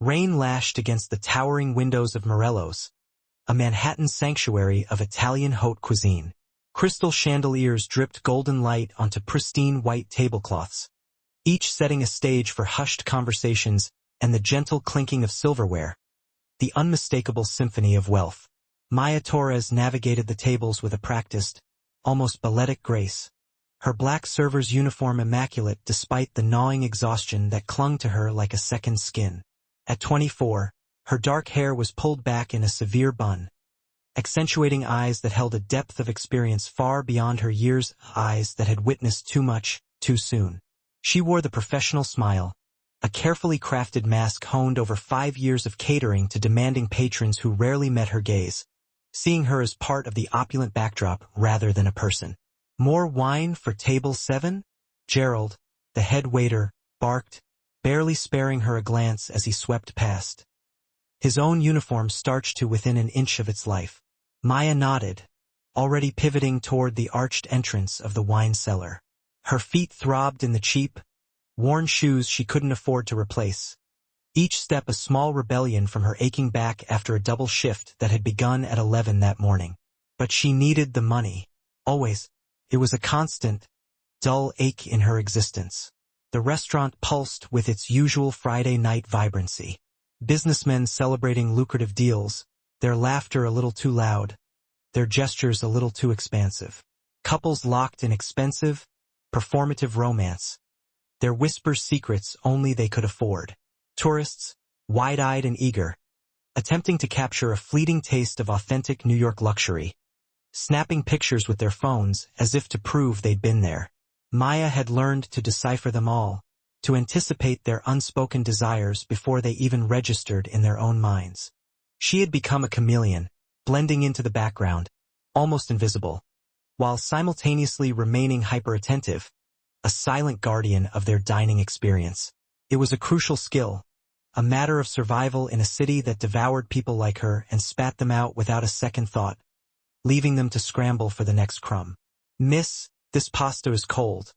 Rain lashed against the towering windows of Morello's, a Manhattan sanctuary of Italian haute cuisine. Crystal chandeliers dripped golden light onto pristine white tablecloths, each setting a stage for hushed conversations and the gentle clinking of silverware, the unmistakable symphony of wealth. Maya Torres navigated the tables with a practiced, almost balletic grace, her black server's uniform immaculate despite the gnawing exhaustion that clung to her like a second skin. At 24, her dark hair was pulled back in a severe bun, accentuating eyes that held a depth of experience far beyond her years, eyes that had witnessed too much, too soon. She wore the professional smile, a carefully crafted mask honed over 5 years of catering to demanding patrons who rarely met her gaze, seeing her as part of the opulent backdrop rather than a person. "More wine for table 7? Gerald, the head waiter, barked, barely sparing her a glance as he swept past, his own uniform starched to within an inch of its life. Maya nodded, already pivoting toward the arched entrance of the wine cellar. Her feet throbbed in the cheap, worn shoes she couldn't afford to replace, each step a small rebellion from her aching back after a double shift that had begun at 11 that morning. But she needed the money. Always. It was a constant, dull ache in her existence. The restaurant pulsed with its usual Friday night vibrancy. Businessmen celebrating lucrative deals, their laughter a little too loud, their gestures a little too expansive. Couples locked in expensive, performative romance, their whispers secrets only they could afford. Tourists, wide-eyed and eager, attempting to capture a fleeting taste of authentic New York luxury, snapping pictures with their phones as if to prove they'd been there. Maya had learned to decipher them all, to anticipate their unspoken desires before they even registered in their own minds. She had become a chameleon, blending into the background, almost invisible, while simultaneously remaining hyper-attentive, a silent guardian of their dining experience. It was a crucial skill, a matter of survival in a city that devoured people like her and spat them out without a second thought, leaving them to scramble for the next crumb. "Miss, this pasta is cold,"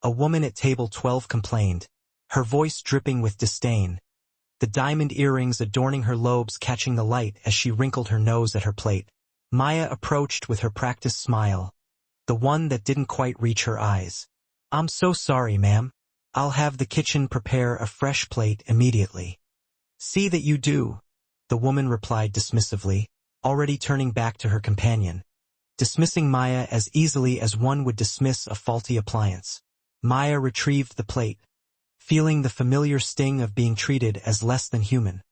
a woman at table 12 complained, her voice dripping with disdain, the diamond earrings adorning her lobes catching the light as she wrinkled her nose at her plate. Maya approached with her practiced smile, the one that didn't quite reach her eyes. "I'm so sorry, ma'am. I'll have the kitchen prepare a fresh plate immediately." "See that you do," the woman replied dismissively, already turning back to her companion, dismissing Maya as easily as one would dismiss a faulty appliance. Maya retrieved the plate, feeling the familiar sting of being treated as less than human,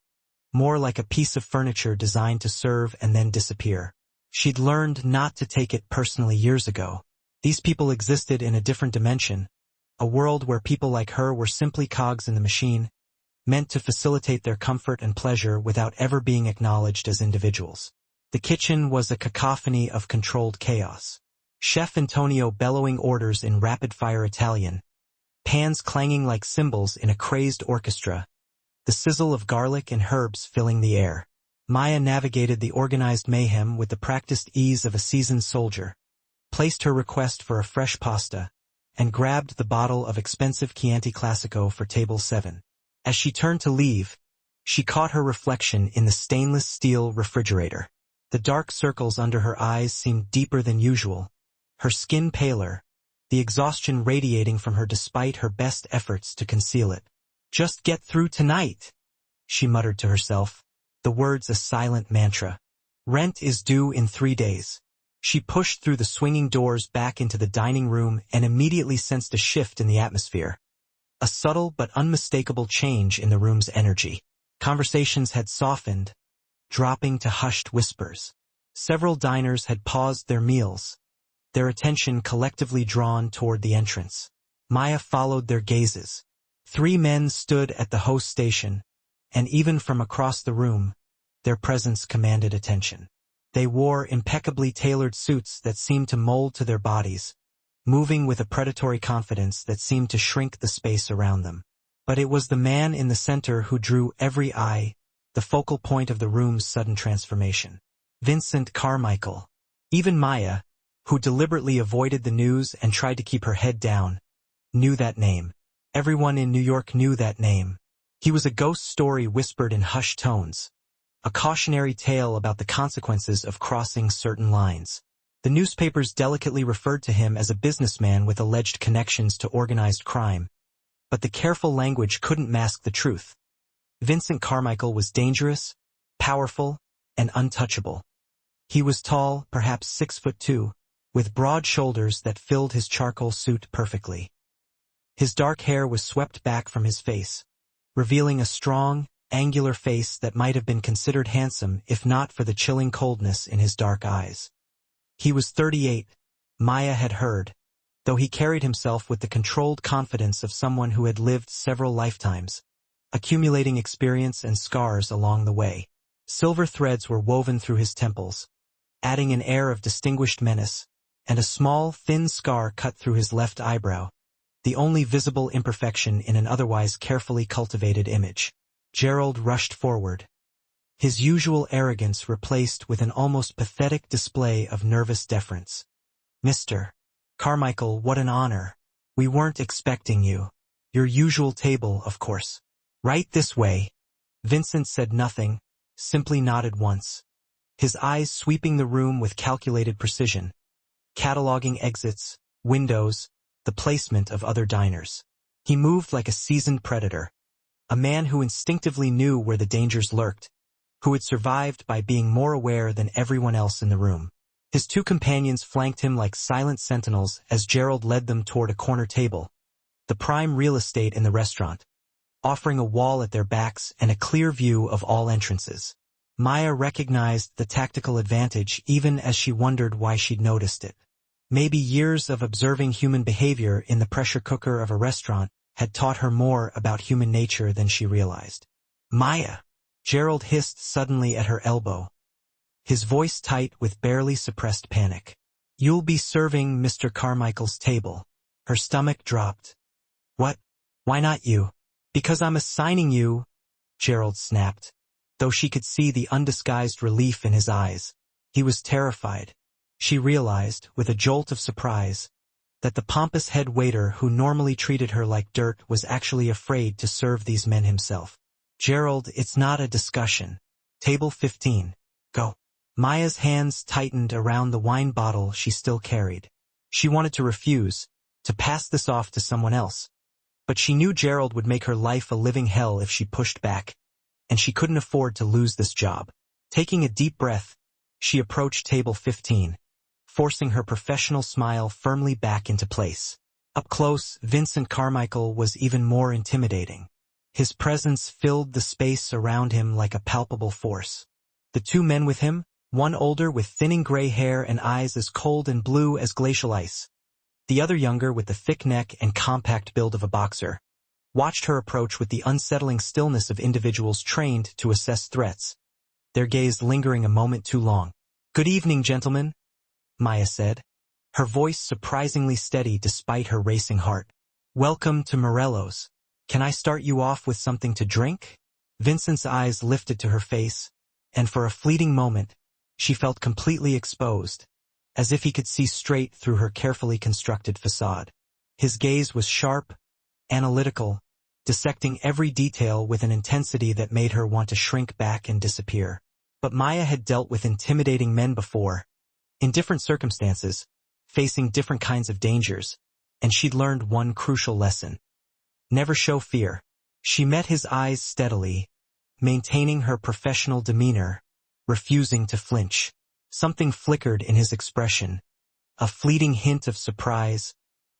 more like a piece of furniture designed to serve and then disappear. She'd learned not to take it personally years ago. These people existed in a different dimension, a world where people like her were simply cogs in the machine, meant to facilitate their comfort and pleasure without ever being acknowledged as individuals. The kitchen was a cacophony of controlled chaos. Chef Antonio bellowing orders in rapid-fire Italian, pans clanging like cymbals in a crazed orchestra, the sizzle of garlic and herbs filling the air. Maya navigated the organized mayhem with the practiced ease of a seasoned soldier, placed her request for a fresh pasta, and grabbed the bottle of expensive Chianti Classico for table 7. As she turned to leave, she caught her reflection in the stainless steel refrigerator. The dark circles under her eyes seemed deeper than usual, her skin paler, the exhaustion radiating from her despite her best efforts to conceal it. "Just get through tonight," she muttered to herself, the words a silent mantra. "Rent is due in 3 days." She pushed through the swinging doors back into the dining room and immediately sensed a shift in the atmosphere. A subtle but unmistakable change in the room's energy. Conversations had softened, dropping to hushed whispers. Several diners had paused their meals, their attention collectively drawn toward the entrance. Maya followed their gazes. 3 men stood at the host station, and even from across the room, their presence commanded attention. They wore impeccably tailored suits that seemed to mold to their bodies, moving with a predatory confidence that seemed to shrink the space around them. But it was the man in the center who drew every eye, the focal point of the room's sudden transformation. Vincent Carmichael. Even Maya, who deliberately avoided the news and tried to keep her head down, knew that name. Everyone in New York knew that name. He was a ghost story whispered in hushed tones, a cautionary tale about the consequences of crossing certain lines. The newspapers delicately referred to him as a businessman with alleged connections to organized crime, but the careful language couldn't mask the truth. Vincent Carmichael was dangerous, powerful, and untouchable. He was tall, perhaps 6'2", with broad shoulders that filled his charcoal suit perfectly. His dark hair was swept back from his face, revealing a strong, angular face that might have been considered handsome if not for the chilling coldness in his dark eyes. He was 38, Maya had heard, though he carried himself with the controlled confidence of someone who had lived several lifetimes, accumulating experience and scars along the way. Silver threads were woven through his temples, adding an air of distinguished menace, and a small, thin scar cut through his left eyebrow, the only visible imperfection in an otherwise carefully cultivated image. Gerald rushed forward, his usual arrogance replaced with an almost pathetic display of nervous deference. "Mr. Carmichael, what an honor. We weren't expecting you. Your usual table, of course." "Right this way." Vincent said nothing, simply nodded once, his eyes sweeping the room with calculated precision, cataloging exits, windows, the placement of other diners. He moved like a seasoned predator, a man who instinctively knew where the dangers lurked, who had survived by being more aware than everyone else in the room. His two companions flanked him like silent sentinels as Gerald led them toward a corner table, the prime real estate in the restaurant, offering a wall at their backs and a clear view of all entrances. Maya recognized the tactical advantage even as she wondered why she'd noticed it. Maybe years of observing human behavior in the pressure cooker of a restaurant had taught her more about human nature than she realized. "Maya!" Gerald hissed suddenly at her elbow, his voice tight with barely suppressed panic. "You'll be serving Mr. Carmichael's table." Her stomach dropped. "What? Why not you?" "Because I'm assigning you," Gerald snapped, though she could see the undisguised relief in his eyes. He was terrified. She realized, with a jolt of surprise, that the pompous head waiter who normally treated her like dirt was actually afraid to serve these men himself. "Gerald, it's not a discussion. Table 15. Go." Maya's hands tightened around the wine bottle she still carried. She wanted to refuse, to pass this off to someone else. But she knew Gerald would make her life a living hell if she pushed back, and she couldn't afford to lose this job. Taking a deep breath, she approached table 15, forcing her professional smile firmly back into place. Up close, Vincent Carmichael was even more intimidating. His presence filled the space around him like a palpable force. The two men with him, one older with thinning gray hair and eyes as cold and blue as glacial ice, the other younger with the thick neck and compact build of a boxer, watched her approach with the unsettling stillness of individuals trained to assess threats, their gaze lingering a moment too long. "Good evening, gentlemen," Maya said, her voice surprisingly steady despite her racing heart. "Welcome to Morello's. Can I start you off with something to drink?" Vincent's eyes lifted to her face, and for a fleeting moment, she felt completely exposed, as if he could see straight through her carefully constructed facade. His gaze was sharp, analytical, dissecting every detail with an intensity that made her want to shrink back and disappear. But Maya had dealt with intimidating men before, in different circumstances, facing different kinds of dangers, and she'd learned one crucial lesson. Never show fear. She met his eyes steadily, maintaining her professional demeanor, refusing to flinch. Something flickered in his expression, a fleeting hint of surprise,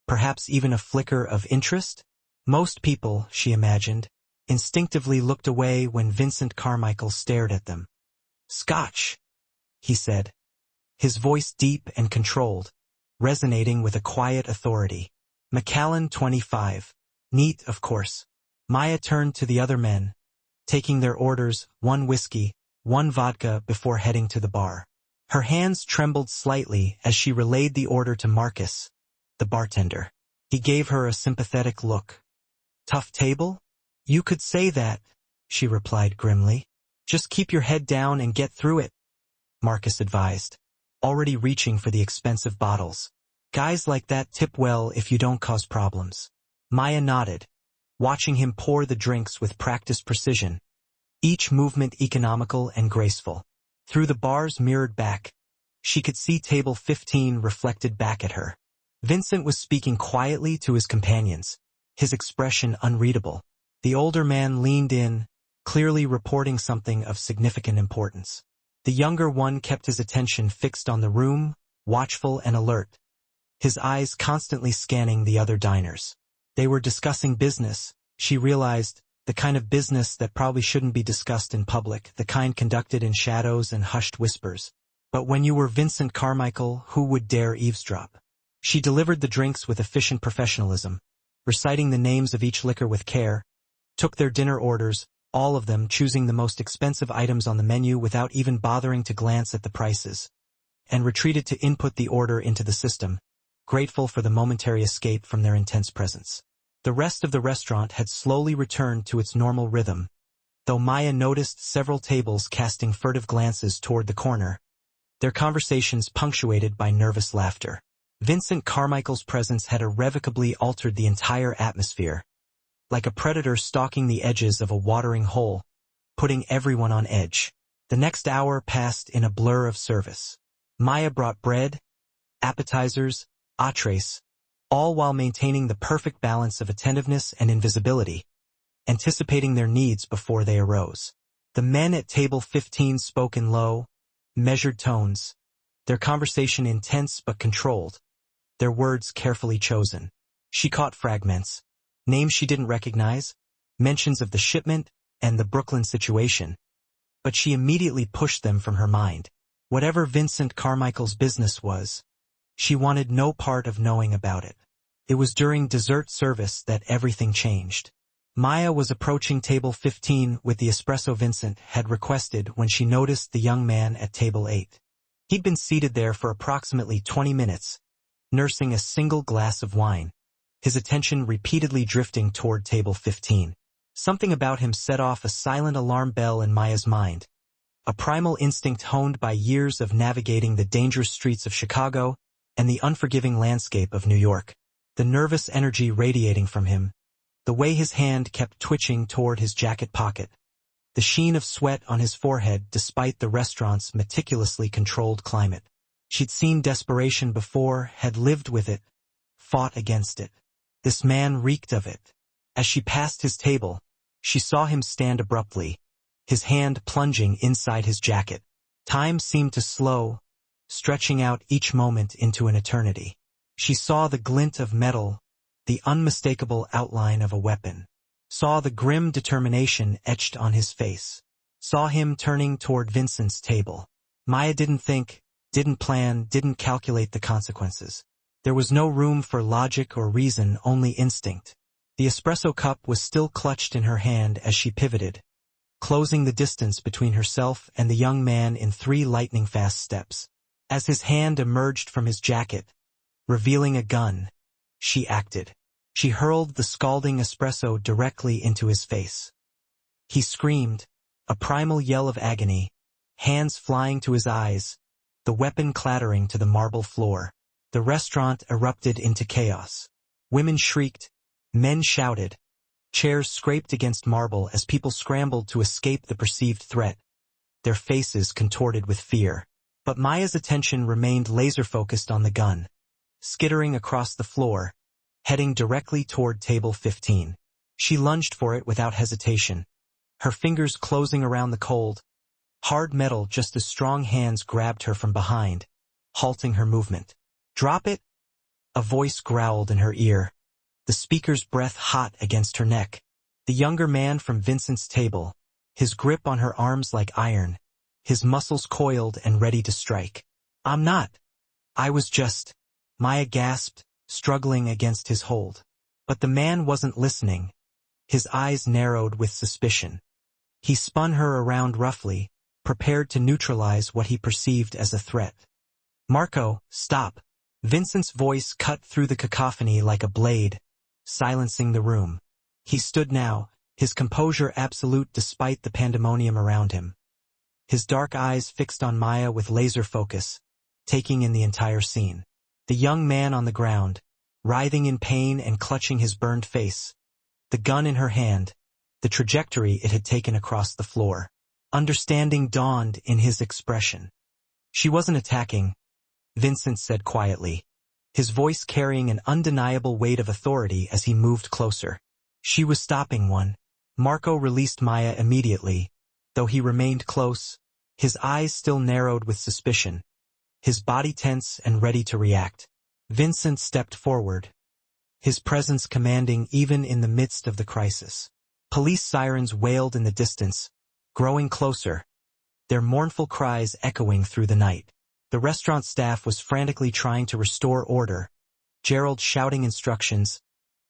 perhaps even a flicker of interest. Most people, she imagined, instinctively looked away when Vincent Carmichael stared at them. "Scotch," he said, his voice deep and controlled, resonating with a quiet authority. "Macallan 25. Neat, of course." Maya turned to the other men, taking their orders, one whiskey, one vodka before heading to the bar. Her hands trembled slightly as she relayed the order to Marcus, the bartender. He gave her a sympathetic look. "Tough table?" "You could say that," she replied grimly. "Just keep your head down and get through it," Marcus advised, already reaching for the expensive bottles. "Guys like that tip well if you don't cause problems." Maya nodded, watching him pour the drinks with practiced precision, each movement economical and graceful. Through the bar's mirrored back, she could see table 15 reflected back at her. Vincent was speaking quietly to his companions, his expression unreadable. The older man leaned in, clearly reporting something of significant importance. The younger one kept his attention fixed on the room, watchful and alert, his eyes constantly scanning the other diners. They were discussing business, she realized, the kind of business that probably shouldn't be discussed in public, the kind conducted in shadows and hushed whispers. But when you were Vincent Carmichael, who would dare eavesdrop? She delivered the drinks with efficient professionalism, reciting the names of each liquor with care, took their dinner orders, all of them choosing the most expensive items on the menu without even bothering to glance at the prices, and retreated to input the order into the system, grateful for the momentary escape from their intense presence. The rest of the restaurant had slowly returned to its normal rhythm, though Maya noticed several tables casting furtive glances toward the corner, their conversations punctuated by nervous laughter. Vincent Carmichael's presence had irrevocably altered the entire atmosphere, like a predator stalking the edges of a watering hole, putting everyone on edge. The next hour passed in a blur of service. Maya brought bread, appetizers, entrees, all while maintaining the perfect balance of attentiveness and invisibility, anticipating their needs before they arose. The men at table 15 spoke in low, measured tones, their conversation intense but controlled, their words carefully chosen. She caught fragments, names she didn't recognize, mentions of the shipment and the Brooklyn situation, but she immediately pushed them from her mind. Whatever Vincent Carmichael's business was, she wanted no part of knowing about it. It was during dessert service that everything changed. Maya was approaching table 15 with the espresso Vincent had requested when she noticed the young man at table 8. He'd been seated there for approximately 20 minutes, nursing a single glass of wine, his attention repeatedly drifting toward table 15. Something about him set off a silent alarm bell in Maya's mind, a primal instinct honed by years of navigating the dangerous streets of Chicago and the unforgiving landscape of New York. The nervous energy radiating from him, the way his hand kept twitching toward his jacket pocket, the sheen of sweat on his forehead despite the restaurant's meticulously controlled climate. She'd seen desperation before, had lived with it, fought against it. This man reeked of it. As she passed his table, she saw him stand abruptly, his hand plunging inside his jacket. Time seemed to slow, stretching out each moment into an eternity. She saw the glint of metal, the unmistakable outline of a weapon, saw the grim determination etched on his face, saw him turning toward Vincent's table. Maya didn't think, didn't plan, didn't calculate the consequences. There was no room for logic or reason, only instinct. The espresso cup was still clutched in her hand as she pivoted, closing the distance between herself and the young man in 3 lightning-fast steps. As his hand emerged from his jacket, revealing a gun, she acted. She hurled the scalding espresso directly into his face. He screamed, a primal yell of agony, hands flying to his eyes, the weapon clattering to the marble floor. The restaurant erupted into chaos. Women shrieked, men shouted, chairs scraped against marble as people scrambled to escape the perceived threat, their faces contorted with fear. But Maya's attention remained laser-focused on the gun, skittering across the floor, heading directly toward table 15. She lunged for it without hesitation, her fingers closing around the cold, hard metal just as strong hands grabbed her from behind, halting her movement. "Drop it!" A voice growled in her ear, the speaker's breath hot against her neck. The younger man from Vincent's table, his grip on her arms like iron, his muscles coiled and ready to strike. "I'm not. I was just..." Maya gasped, struggling against his hold. But the man wasn't listening. His eyes narrowed with suspicion. He spun her around roughly, prepared to neutralize what he perceived as a threat. "Marco, stop." Vincent's voice cut through the cacophony like a blade, silencing the room. He stood now, his composure absolute despite the pandemonium around him. His dark eyes fixed on Maya with laser focus, taking in the entire scene. The young man on the ground, writhing in pain and clutching his burned face, the gun in her hand, the trajectory it had taken across the floor. Understanding dawned in his expression. "She wasn't attacking," Vincent said quietly, his voice carrying an undeniable weight of authority as he moved closer. "She was stopping one." Marco released Maya immediately, though he remained close, his eyes still narrowed with suspicion, his body tense and ready to react. Vincent stepped forward, his presence commanding even in the midst of the crisis. Police sirens wailed in the distance, growing closer, their mournful cries echoing through the night. The restaurant staff was frantically trying to restore order, Gerald shouting instructions,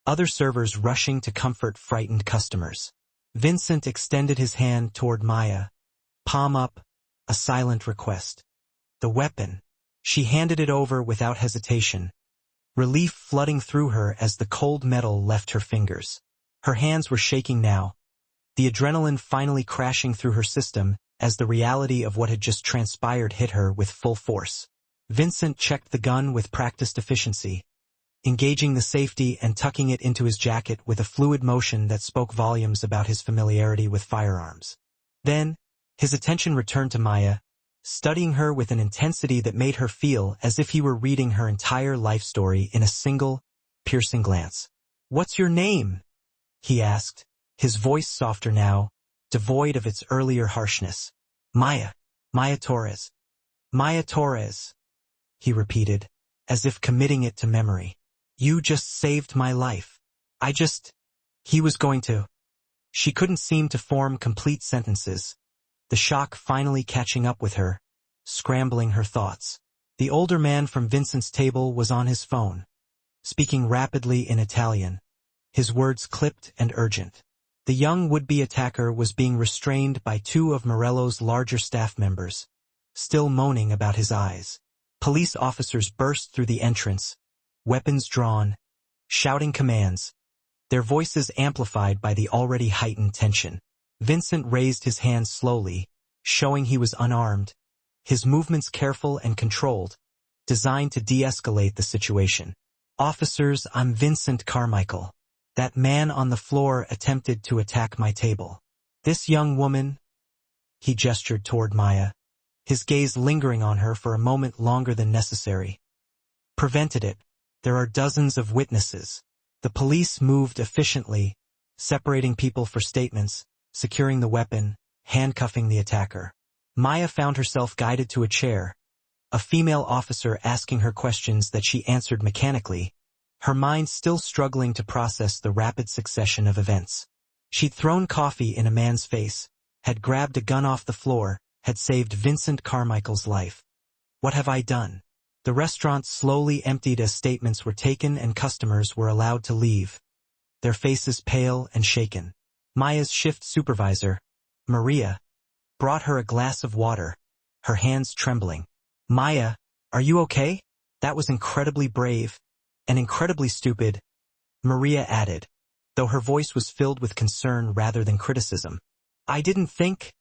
other servers rushing to comfort frightened customers. Vincent extended his hand toward Maya, palm up, a silent request. The weapon. She handed it over without hesitation, relief flooding through her as the cold metal left her fingers. Her hands were shaking now, the adrenaline finally crashing through her system as the reality of what had just transpired hit her with full force. Vincent checked the gun with practiced efficiency, engaging the safety and tucking it into his jacket with a fluid motion that spoke volumes about his familiarity with firearms. Then, his attention returned to Maya, studying her with an intensity that made her feel as if he were reading her entire life story in a single, piercing glance. "What's your name?" he asked, his voice softer now, devoid of its earlier harshness. "Maya. Maya Torres." "Maya Torres," he repeated, as if committing it to memory. "You just saved my life. He was going to." She couldn't seem to form complete sentences, the shock finally catching up with her, scrambling her thoughts. The older man from Vincent's table was on his phone, speaking rapidly in Italian, his words clipped and urgent. The young would-be attacker was being restrained by two of Morello's larger staff members, still moaning about his eyes. Police officers burst through the entrance, weapons drawn, shouting commands, their voices amplified by the already heightened tension. Vincent raised his hands slowly, showing he was unarmed, his movements careful and controlled, designed to de-escalate the situation. "Officers, I'm Vincent Carmichael. That man on the floor attempted to attack my table. This young woman," he gestured toward Maya, his gaze lingering on her for a moment longer than necessary, "prevented it. There are dozens of witnesses." The police moved efficiently, separating people for statements, securing the weapon, handcuffing the attacker. Maya found herself guided to a chair, a female officer asking her questions that she answered mechanically, her mind still struggling to process the rapid succession of events. She'd thrown coffee in a man's face, had grabbed a gun off the floor, had saved Vincent Carmichael's life. What have I done? The restaurant slowly emptied as statements were taken and customers were allowed to leave, their faces pale and shaken. Maya's shift supervisor, Maria, brought her a glass of water, her hands trembling. "Maya, are you okay? That was incredibly brave, and incredibly stupid," Maria added, though her voice was filled with concern rather than criticism. "I didn't think,"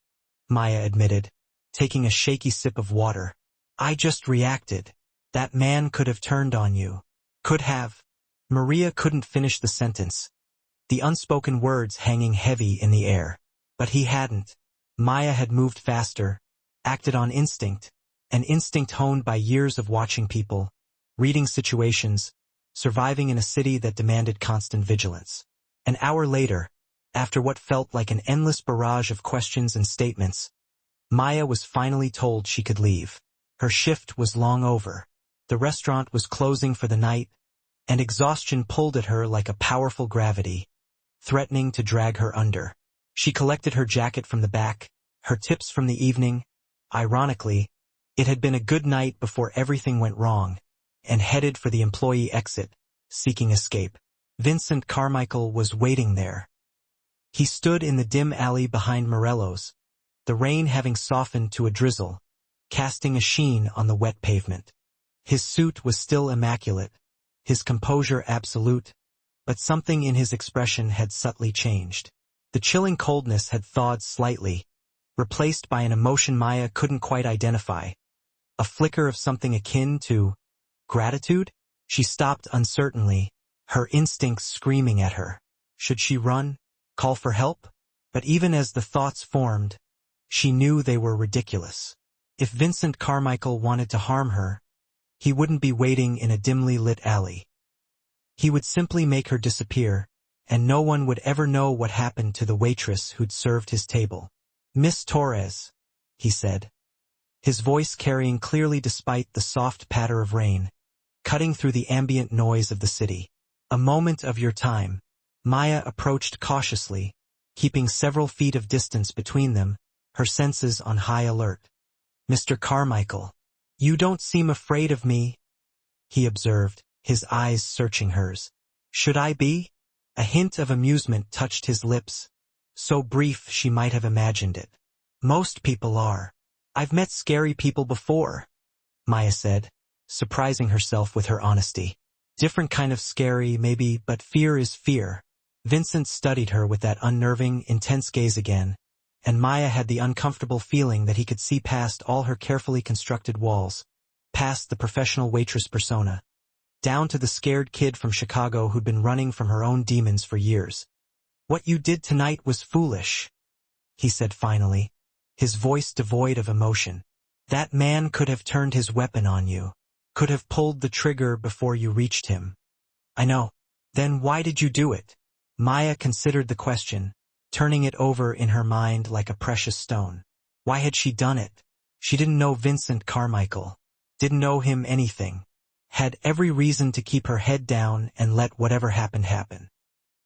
Maya admitted, taking a shaky sip of water. "I just reacted. That man could have turned on you." "Could have." Maria couldn't finish the sentence, the unspoken words hanging heavy in the air. But he hadn't. Maya had moved faster, acted on instinct, an instinct honed by years of watching people, reading situations, surviving in a city that demanded constant vigilance. An hour later, after what felt like an endless barrage of questions and statements, Maya was finally told she could leave. Her shift was long over. The restaurant was closing for the night, and exhaustion pulled at her like a powerful gravity, threatening to drag her under. She collected her jacket from the back, her tips from the evening. Ironically, it had been a good night before everything went wrong, and headed for the employee exit, seeking escape. Vincent Carmichael was waiting there. He stood in the dim alley behind Morello's, the rain having softened to a drizzle, casting a sheen on the wet pavement. His suit was still immaculate, his composure absolute, but something in his expression had subtly changed. The chilling coldness had thawed slightly, replaced by an emotion Maya couldn't quite identify, a flicker of something akin to gratitude. She stopped uncertainly, her instincts screaming at her. Should she run? Call for help? But even as the thoughts formed, she knew they were ridiculous. If Vincent Carmichael wanted to harm her, he wouldn't be waiting in a dimly lit alley. He would simply make her disappear, and no one would ever know what happened to the waitress who'd served his table. "Miss Torres," he said, his voice carrying clearly despite the soft patter of rain, cutting through the ambient noise of the city. "A moment of your time." Maya approached cautiously, keeping several feet of distance between them, her senses on high alert. "Mr. Carmichael, you don't seem afraid of me," he observed, his eyes searching hers. "Should I be?" A hint of amusement touched his lips, so brief she might have imagined it. "Most people are. I've met scary people before," Maya said, surprising herself with her honesty. "Different kind of scary, maybe, but fear is fear." Vincent studied her with that unnerving, intense gaze again, and Maya had the uncomfortable feeling that he could see past all her carefully constructed walls, past the professional waitress persona, down to the scared kid from Chicago who'd been running from her own demons for years. "What you did tonight was foolish," he said finally, his voice devoid of emotion. "That man could have turned his weapon on you, could have pulled the trigger before you reached him." "I know. Then why did you do it?" Maya considered the question, turning it over in her mind like a precious stone. Why had she done it? She didn't know Vincent Carmichael, didn't know him anything, had every reason to keep her head down and let whatever happened happen.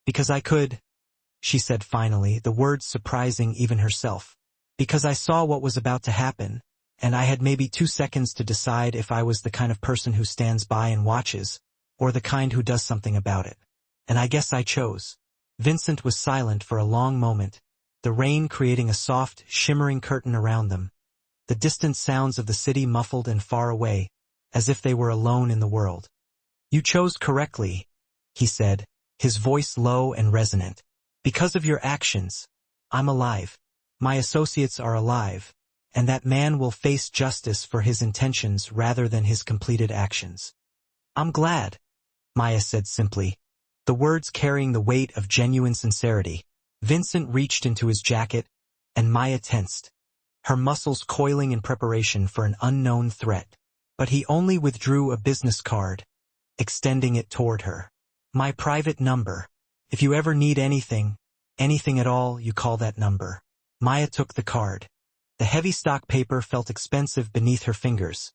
"Because I could," she said finally, the words surprising even herself. "Because I saw what was about to happen, and I had maybe 2 seconds to decide if I was the kind of person who stands by and watches, or the kind who does something about it. And I guess I chose." Vincent was silent for a long moment, the rain creating a soft, shimmering curtain around them, the distant sounds of the city muffled and far away, as if they were alone in the world. "You chose correctly," he said, his voice low and resonant. "Because of your actions, I'm alive. My associates are alive, and that man will face justice for his intentions rather than his completed actions." "I'm glad," Maya said simply, the words carrying the weight of genuine sincerity. Vincent reached into his jacket, and Maya tensed, her muscles coiling in preparation for an unknown threat. But he only withdrew a business card, extending it toward her. "My private number. If you ever need anything at all, you call that number." Maya took the card. The heavy stock paper felt expensive beneath her fingers,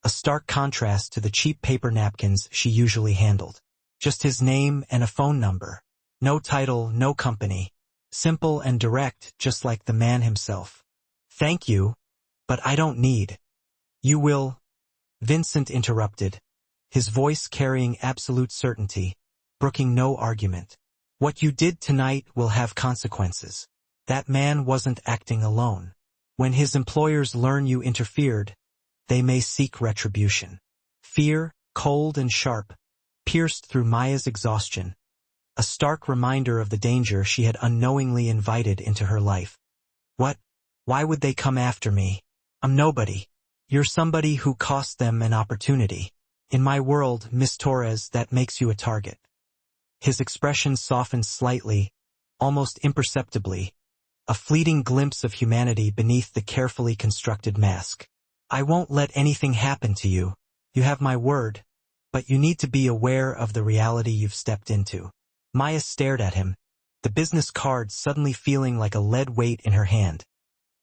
a stark contrast to the cheap paper napkins she usually handled. Just his name and a phone number. No title, no company. Simple and direct, just like the man himself. "Thank you, but I don't need." "You will," Vincent interrupted, his voice carrying absolute certainty, brooking no argument. "What you did tonight will have consequences. That man wasn't acting alone. When his employers learn you interfered, they may seek retribution." Fear, cold and sharp, pierced through Maya's exhaustion, a stark reminder of the danger she had unknowingly invited into her life. "What? Why would they come after me? I'm nobody." "You're somebody who cost them an opportunity. In my world, Miss Torres, that makes you a target." His expression softened slightly, almost imperceptibly, a fleeting glimpse of humanity beneath the carefully constructed mask. "I won't let anything happen to you. You have my word. But you need to be aware of the reality you've stepped into." Maya stared at him, the business card suddenly feeling like a lead weight in her hand,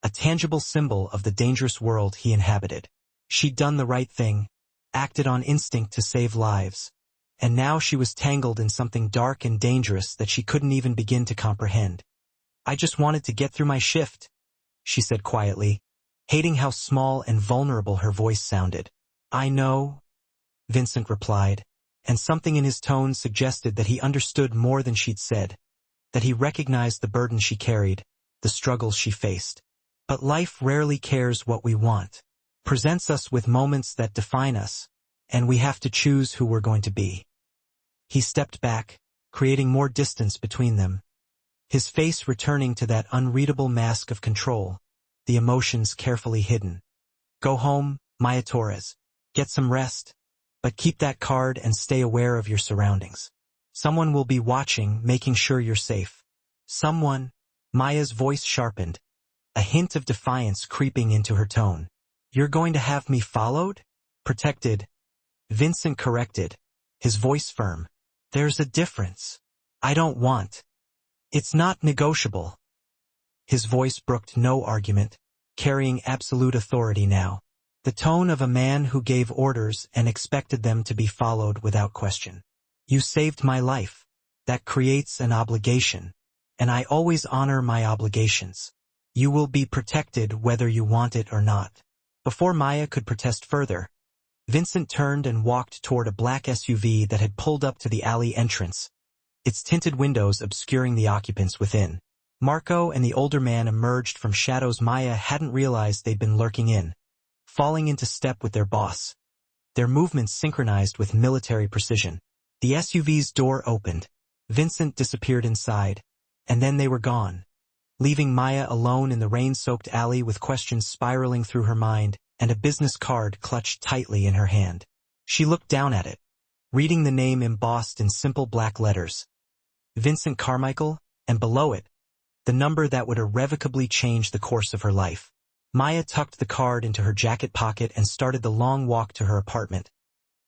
a tangible symbol of the dangerous world he inhabited. She'd done the right thing, acted on instinct to save lives, and now she was tangled in something dark and dangerous that she couldn't even begin to comprehend. "I just wanted to get through my shift," she said quietly, hating how small and vulnerable her voice sounded. "I know," Vincent replied, and something in his tone suggested that he understood more than she'd said, that he recognized the burden she carried, the struggles she faced. "But life rarely cares what we want, presents us with moments that define us, and we have to choose who we're going to be." He stepped back, creating more distance between them, his face returning to that unreadable mask of control, the emotions carefully hidden. "Go home, Maya Torres. Get some rest. But keep that card and stay aware of your surroundings." Someone will be watching, making sure you're safe. Someone? Maya's voice sharpened, a hint of defiance creeping into her tone. You're going to have me followed? Protected. Vincent corrected, his voice firm. There's a difference. I don't want. It's not negotiable. His voice brooked no argument, carrying absolute authority now. The tone of a man who gave orders and expected them to be followed without question. You saved my life. That creates an obligation, and I always honor my obligations. You will be protected whether you want it or not. Before Maya could protest further, Vincent turned and walked toward a black SUV that had pulled up to the alley entrance, its tinted windows obscuring the occupants within. Marco and the older man emerged from shadows Maya hadn't realized they'd been lurking in, falling into step with their boss, their movements synchronized with military precision. The SUV's door opened. Vincent disappeared inside, and then they were gone, leaving Maya alone in the rain-soaked alley with questions spiraling through her mind and a business card clutched tightly in her hand. She looked down at it, reading the name embossed in simple black letters. Vincent Carmichael, and below it, the number that would irrevocably change the course of her life. Maya tucked the card into her jacket pocket and started the long walk to her apartment,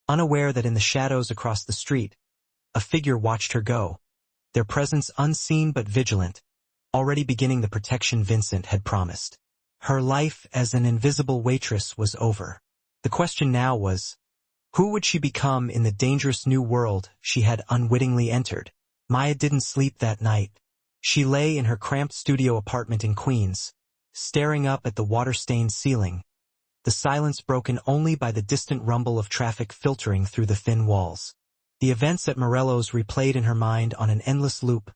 unaware that in the shadows across the street, a figure watched her go, their presence unseen but vigilant, already beginning the protection Vincent had promised. Her life as an invisible waitress was over. The question now was, who would she become in the dangerous new world she had unwittingly entered? Maya didn't sleep that night. She lay in her cramped studio apartment in Queens, staring up at the water-stained ceiling, the silence broken only by the distant rumble of traffic filtering through the thin walls. The events at Morello's replayed in her mind on an endless loop,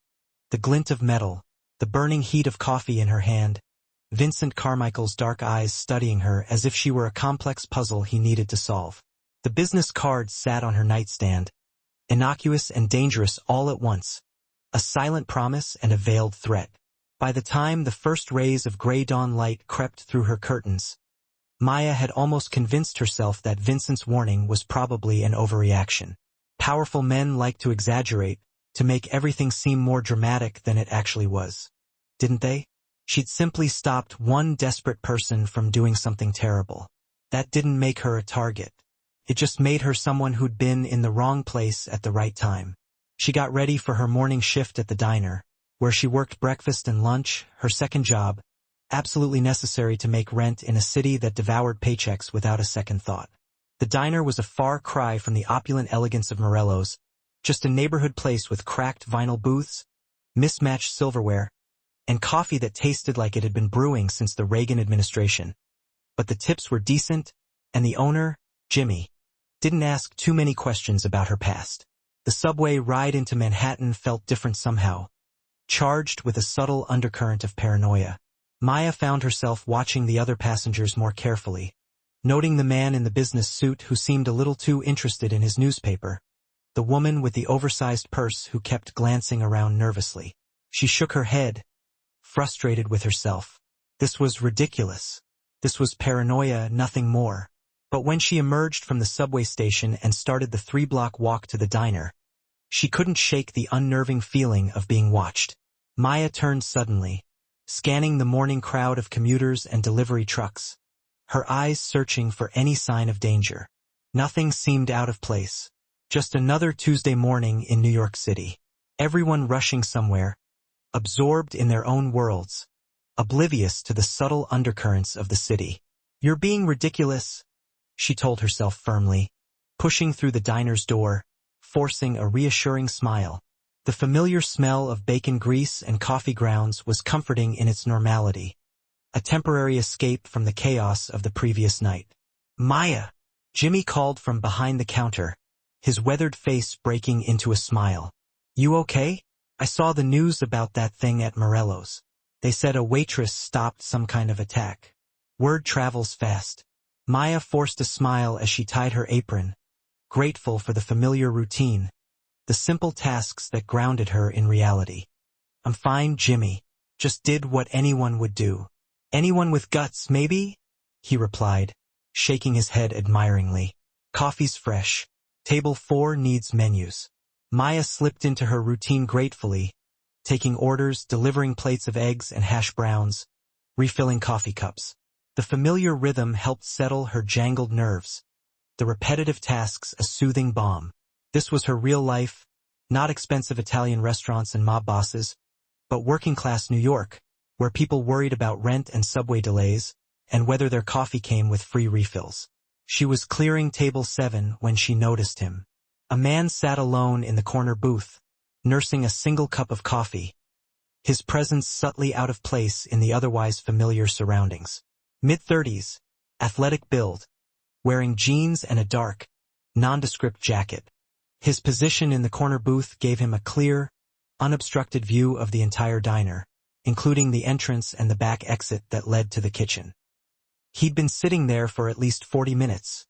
the glint of metal, the burning heat of coffee in her hand, Vincent Carmichael's dark eyes studying her as if she were a complex puzzle he needed to solve. The business card sat on her nightstand, innocuous and dangerous all at once, a silent promise and a veiled threat. By the time the first rays of gray dawn light crept through her curtains, Maya had almost convinced herself that Vincent's warning was probably an overreaction. Powerful men like to exaggerate, to make everything seem more dramatic than it actually was. Didn't they? She'd simply stopped one desperate person from doing something terrible. That didn't make her a target. It just made her someone who'd been in the wrong place at the right time. She got ready for her morning shift at the diner, where she worked breakfast and lunch, her second job, absolutely necessary to make rent in a city that devoured paychecks without a second thought. The diner was a far cry from the opulent elegance of Morello's, just a neighborhood place with cracked vinyl booths, mismatched silverware, and coffee that tasted like it had been brewing since the Reagan administration. But the tips were decent, and the owner, Jimmy, didn't ask too many questions about her past. The subway ride into Manhattan felt different somehow, charged with a subtle undercurrent of paranoia. Maya found herself watching the other passengers more carefully, noting the man in the business suit who seemed a little too interested in his newspaper, the woman with the oversized purse who kept glancing around nervously. She shook her head, frustrated with herself. This was ridiculous. This was paranoia, nothing more. But when she emerged from the subway station and started the 3-block walk to the diner, she couldn't shake the unnerving feeling of being watched. Maya turned suddenly, scanning the morning crowd of commuters and delivery trucks, her eyes searching for any sign of danger. Nothing seemed out of place. Just another Tuesday morning in New York City. Everyone rushing somewhere, absorbed in their own worlds, oblivious to the subtle undercurrents of the city. You're being ridiculous, she told herself firmly, pushing through the diner's door, forcing a reassuring smile. The familiar smell of bacon grease and coffee grounds was comforting in its normality, a temporary escape from the chaos of the previous night. Maya! Jimmy called from behind the counter, his weathered face breaking into a smile. You okay? I saw the news about that thing at Morello's. They said a waitress stopped some kind of attack. Word travels fast. Maya forced a smile as she tied her apron, grateful for the familiar routine, the simple tasks that grounded her in reality. I'm fine, Jimmy. Just did what anyone would do. Anyone with guts, maybe? He replied, shaking his head admiringly. Coffee's fresh. Table 4 needs menus. Maya slipped into her routine gratefully, taking orders, delivering plates of eggs and hash browns, refilling coffee cups. The familiar rhythm helped settle her jangled nerves, the repetitive tasks a soothing balm. This was her real life, not expensive Italian restaurants and mob bosses, but working-class New York, where people worried about rent and subway delays, and whether their coffee came with free refills. She was clearing table 7 when she noticed him. A man sat alone in the corner booth, nursing a single cup of coffee, his presence subtly out of place in the otherwise familiar surroundings. Mid-30s, athletic build, wearing jeans and a dark, nondescript jacket. His position in the corner booth gave him a clear, unobstructed view of the entire diner, including the entrance and the back exit that led to the kitchen. He'd been sitting there for at least 40 minutes,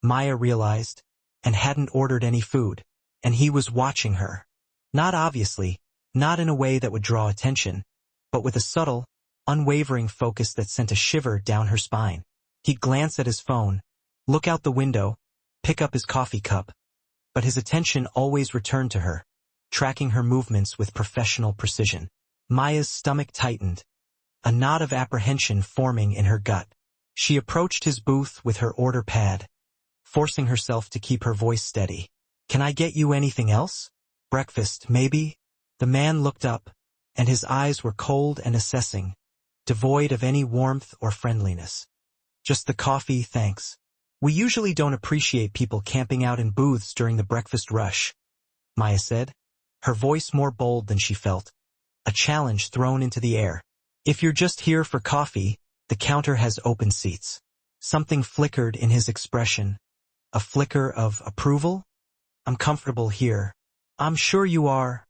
Maya realized, and hadn't ordered any food, and he was watching her. Not obviously, not in a way that would draw attention, but with a subtle, unwavering focus that sent a shiver down her spine. He'd glance at his phone, look out the window, pick up his coffee cup, but his attention always returned to her, tracking her movements with professional precision. Maya's stomach tightened, a knot of apprehension forming in her gut. She approached his booth with her order pad, forcing herself to keep her voice steady. "Can I get you anything else? Breakfast, maybe?" The man looked up, and his eyes were cold and assessing, devoid of any warmth or friendliness. "Just the coffee, thanks. We usually don't appreciate people camping out in booths during the breakfast rush," Maya said, her voice more bold than she felt, a challenge thrown into the air. "If you're just here for coffee, the counter has open seats." Something flickered in his expression, a flicker of approval. "I'm comfortable here." "I'm sure you are."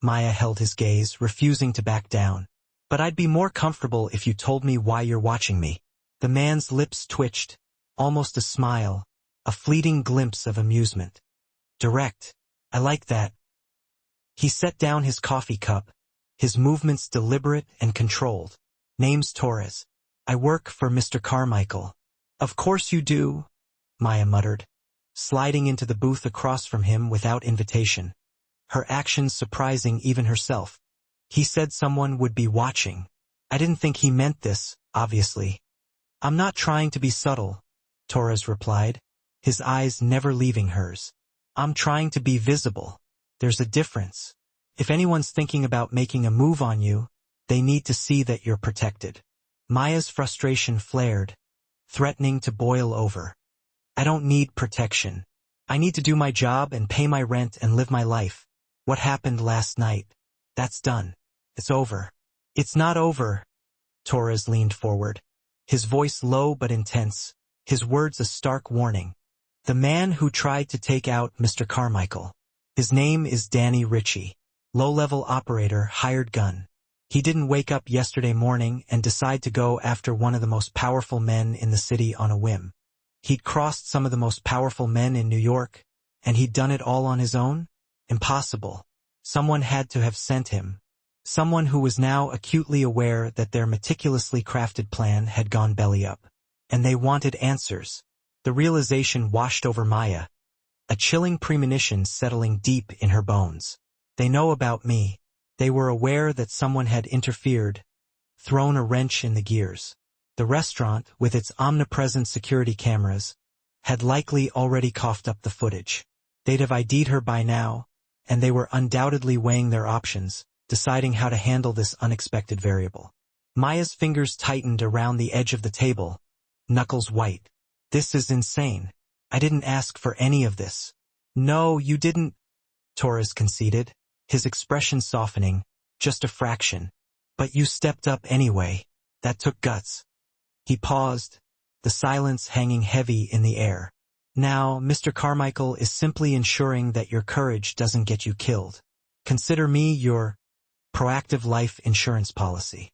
Maya held his gaze, refusing to back down. "But I'd be more comfortable if you told me why you're watching me." The man's lips twitched, almost a smile, a fleeting glimpse of amusement. "Direct. I like that." He set down his coffee cup, his movements deliberate and controlled. "Name's Torres. I work for Mr. Carmichael." "Of course you do," Maya muttered, sliding into the booth across from him without invitation, her actions surprising even herself. "He said someone would be watching. I didn't think he meant this, obviously." "I'm not trying to be subtle," Torres replied, his eyes never leaving hers. "I'm trying to be visible. There's a difference. If anyone's thinking about making a move on you, they need to see that you're protected." Maya's frustration flared, threatening to boil over. "I don't need protection. I need to do my job and pay my rent and live my life. What happened last night? That's done. It's over." "It's not over." Torres leaned forward, his voice low but intense, his words a stark warning. "The man who tried to take out Mr. Carmichael. His name is Danny Ritchie. Low-level operator, hired gun. He didn't wake up yesterday morning and decide to go after one of the most powerful men in the city on a whim. He'd crossed some of the most powerful men in New York, and he'd done it all on his own? Impossible. Someone had to have sent him. Someone who was now acutely aware that their meticulously crafted plan had gone belly up. And they wanted answers. The realization washed over Maya, a chilling premonition settling deep in her bones. "They know about me." They were aware that someone had interfered, thrown a wrench in the gears. The restaurant, with its omnipresent security cameras, had likely already coughed up the footage. They'd have ID'd her by now, and they were undoubtedly weighing their options, deciding how to handle this unexpected variable. Maya's fingers tightened around the edge of the table, knuckles white. "This is insane. I didn't ask for any of this." "No, you didn't," Torres conceded, his expression softening, just a fraction. "But you stepped up anyway. That took guts." He paused, the silence hanging heavy in the air. "Now, Mr. Carmichael is simply ensuring that your courage doesn't get you killed. Consider me your proactive life insurance policy."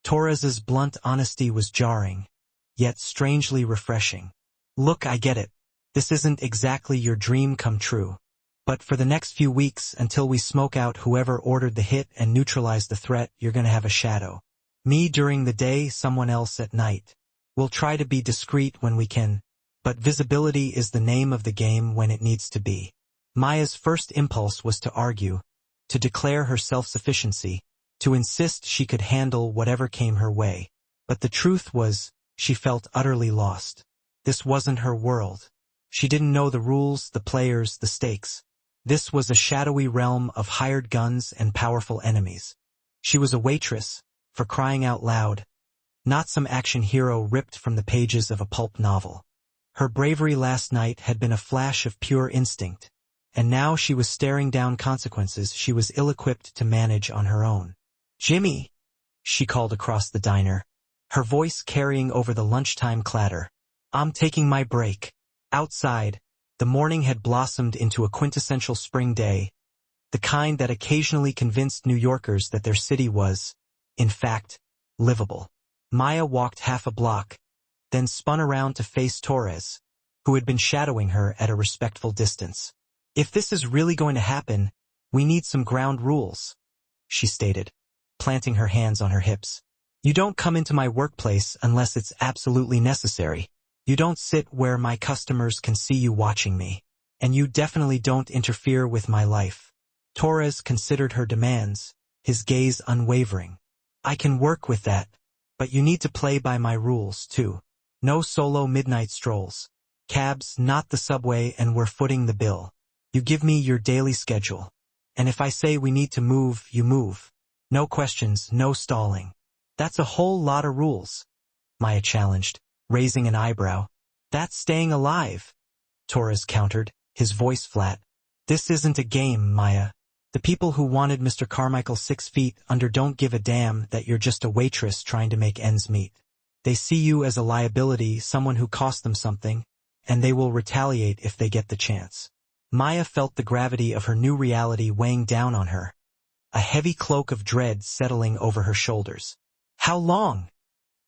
Torres's blunt honesty was jarring, yet strangely refreshing. "Look, I get it. This isn't exactly your dream come true. But for the next few weeks, until we smoke out whoever ordered the hit and neutralize the threat, you're gonna have a shadow. Me during the day, someone else at night. We'll try to be discreet when we can, but visibility is the name of the game when it needs to be." Maya's first impulse was to argue, to declare her self-sufficiency, to insist she could handle whatever came her way. But the truth was, she felt utterly lost. This wasn't her world. She didn't know the rules, the players, the stakes. This was a shadowy realm of hired guns and powerful enemies. She was a waitress, for crying out loud, not some action hero ripped from the pages of a pulp novel. Her bravery last night had been a flash of pure instinct, and now she was staring down consequences she was ill-equipped to manage on her own. "Jimmy," she called across the diner, her voice carrying over the lunchtime clatter. "I'm taking my break." Outside, the morning had blossomed into a quintessential spring day, the kind that occasionally convinced New Yorkers that their city was, in fact, livable. Maya walked half a block, then spun around to face Torres, who had been shadowing her at a respectful distance. "If this is really going to happen, we need some ground rules," she stated, planting her hands on her hips. "You don't come into my workplace unless it's absolutely necessary. You don't sit where my customers can see you watching me. And you definitely don't interfere with my life." Torres considered her demands, his gaze unwavering. "I can work with that, but you need to play by my rules, too. No solo midnight strolls. Cabs, not the subway, and we're footing the bill. You give me your daily schedule. And if I say we need to move, you move. No questions, no stalling." "That's a whole lot of rules," Maya challenged, raising an eyebrow. "That's staying alive," Torres countered, his voice flat. "This isn't a game, Maya. The people who wanted Mr. Carmichael 6 feet under don't give a damn that you're just a waitress trying to make ends meet. They see you as a liability, someone who cost them something, and they will retaliate if they get the chance." Maya felt the gravity of her new reality weighing down on her, a heavy cloak of dread settling over her shoulders. "How long?"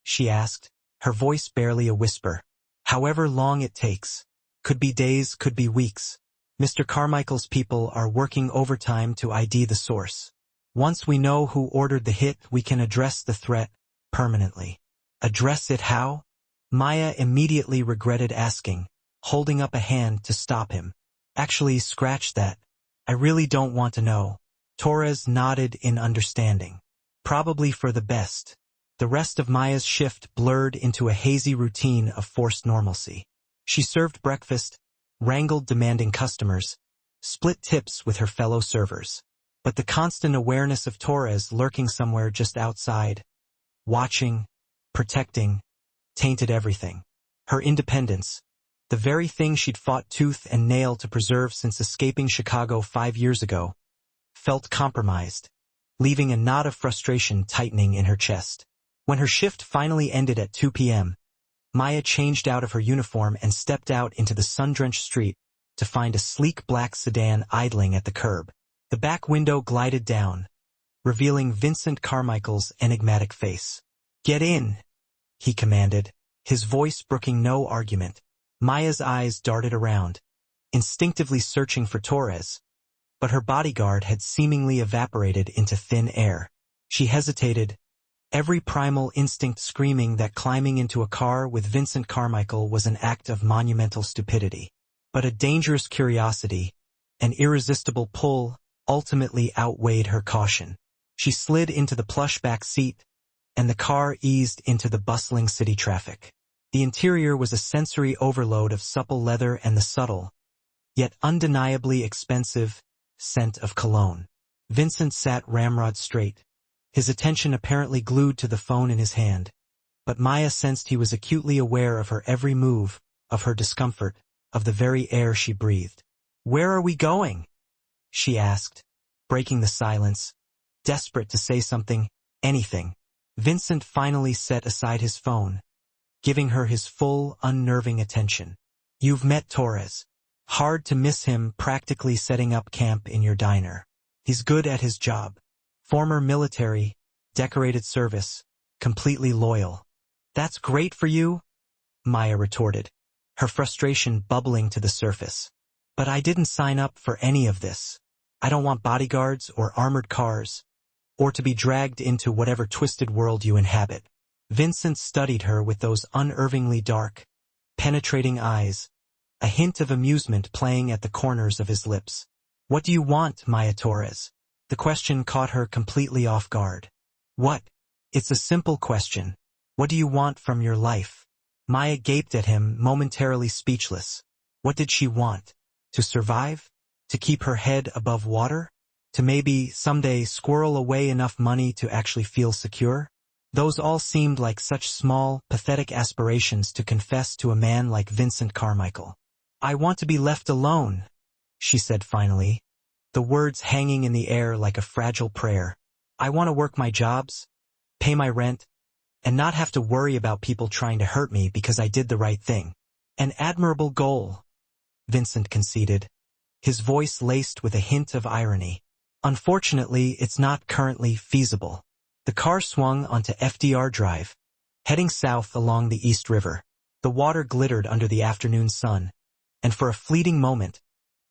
she asked, her voice barely a whisper. "However long it takes. Could be days, could be weeks. Mr. Carmichael's people are working overtime to ID the source. Once we know who ordered the hit, we can address the threat permanently." "Address it how?" Maya immediately regretted asking, holding up a hand to stop him. "Actually, scratch that. I really don't want to know." Torres nodded in understanding. Probably for the best. The rest of Maya's shift blurred into a hazy routine of forced normalcy. She served breakfast, wrangled demanding customers, split tips with her fellow servers. But the constant awareness of Torres lurking somewhere just outside, watching, protecting, tainted everything. Her independence, the very thing she'd fought tooth and nail to preserve since escaping Chicago 5 years ago, felt compromised, leaving a knot of frustration tightening in her chest. When her shift finally ended at 2 p.m., Maya changed out of her uniform and stepped out into the sun-drenched street to find a sleek black sedan idling at the curb. The back window glided down, revealing Vincent Carmichael's enigmatic face. "Get in," he commanded, his voice brooking no argument. Maya's eyes darted around, instinctively searching for Torres, but her bodyguard had seemingly evaporated into thin air. She hesitated, every primal instinct screaming that climbing into a car with Vincent Carmichael was an act of monumental stupidity. But a dangerous curiosity, an irresistible pull, ultimately outweighed her caution. She slid into the plush back seat, and the car eased into the bustling city traffic. The interior was a sensory overload of supple leather and the subtle, yet undeniably expensive, scent of cologne. Vincent sat ramrod straight, his attention apparently glued to the phone in his hand, but Maya sensed he was acutely aware of her every move, of her discomfort, of the very air she breathed. "Where are we going?" she asked, breaking the silence, desperate to say something, anything. Vincent finally set aside his phone, giving her his full, unnerving attention. "You've met Torres. Hard to miss him, practically setting up camp in your diner. He's good at his job. Former military, decorated service, completely loyal." "That's great for you," Maya retorted, her frustration bubbling to the surface. "But I didn't sign up for any of this. I don't want bodyguards or armored cars, or to be dragged into whatever twisted world you inhabit." Vincent studied her with those unnervingly dark, penetrating eyes, a hint of amusement playing at the corners of his lips. "What do you want, Maya Torres?" The question caught her completely off guard. "What?" "It's a simple question. What do you want from your life?" Maya gaped at him, momentarily speechless. What did she want? To survive? To keep her head above water? To maybe, someday, squirrel away enough money to actually feel secure? Those all seemed like such small, pathetic aspirations to confess to a man like Vincent Carmichael. "I want to be left alone," she said finally, the words hanging in the air like a fragile prayer. "I want to work my jobs, pay my rent, and not have to worry about people trying to hurt me because I did the right thing." "An admirable goal," Vincent conceded, his voice laced with a hint of irony. "Unfortunately, it's not currently feasible." The car swung onto FDR Drive, heading south along the East River. The water glittered under the afternoon sun, and for a fleeting moment,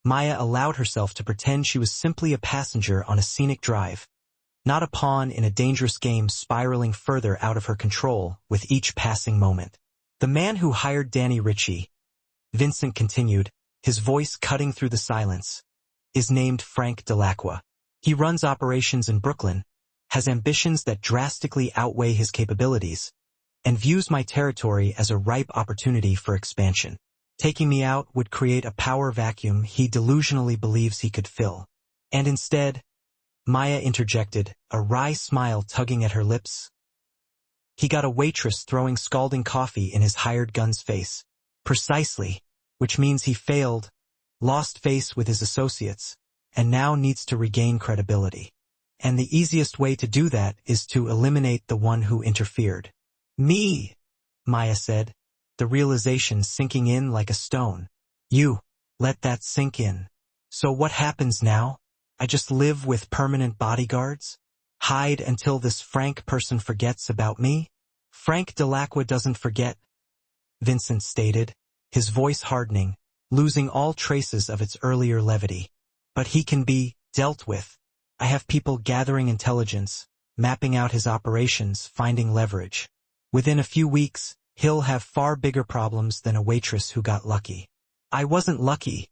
Maya allowed herself to pretend she was simply a passenger on a scenic drive, not a pawn in a dangerous game spiraling further out of her control with each passing moment. "The man who hired Danny Ritchie," Vincent continued, his voice cutting through the silence, "is named Frank Delacqua. He runs operations in Brooklyn, has ambitions that drastically outweigh his capabilities, and views my territory as a ripe opportunity for expansion. Taking me out would create a power vacuum he delusionally believes he could fill. And instead," Maya interjected, a wry smile tugging at her lips, "he got a waitress throwing scalding coffee in his hired gun's face." "Precisely, which means he failed, lost face with his associates, and now needs to regain credibility. And the easiest way to do that is to eliminate the one who interfered." "Me," Maya said, the realization sinking in like a stone. "You, let that sink in. So what happens now? I just live with permanent bodyguards? Hide until this Frank person forgets about me?" "Frank Delacqua doesn't forget," Vincent stated, his voice hardening, losing all traces of its earlier levity. "But he can be dealt with. I have people gathering intelligence, mapping out his operations, finding leverage. Within a few weeks, he'll have far bigger problems than a waitress who got lucky." "I wasn't lucky,"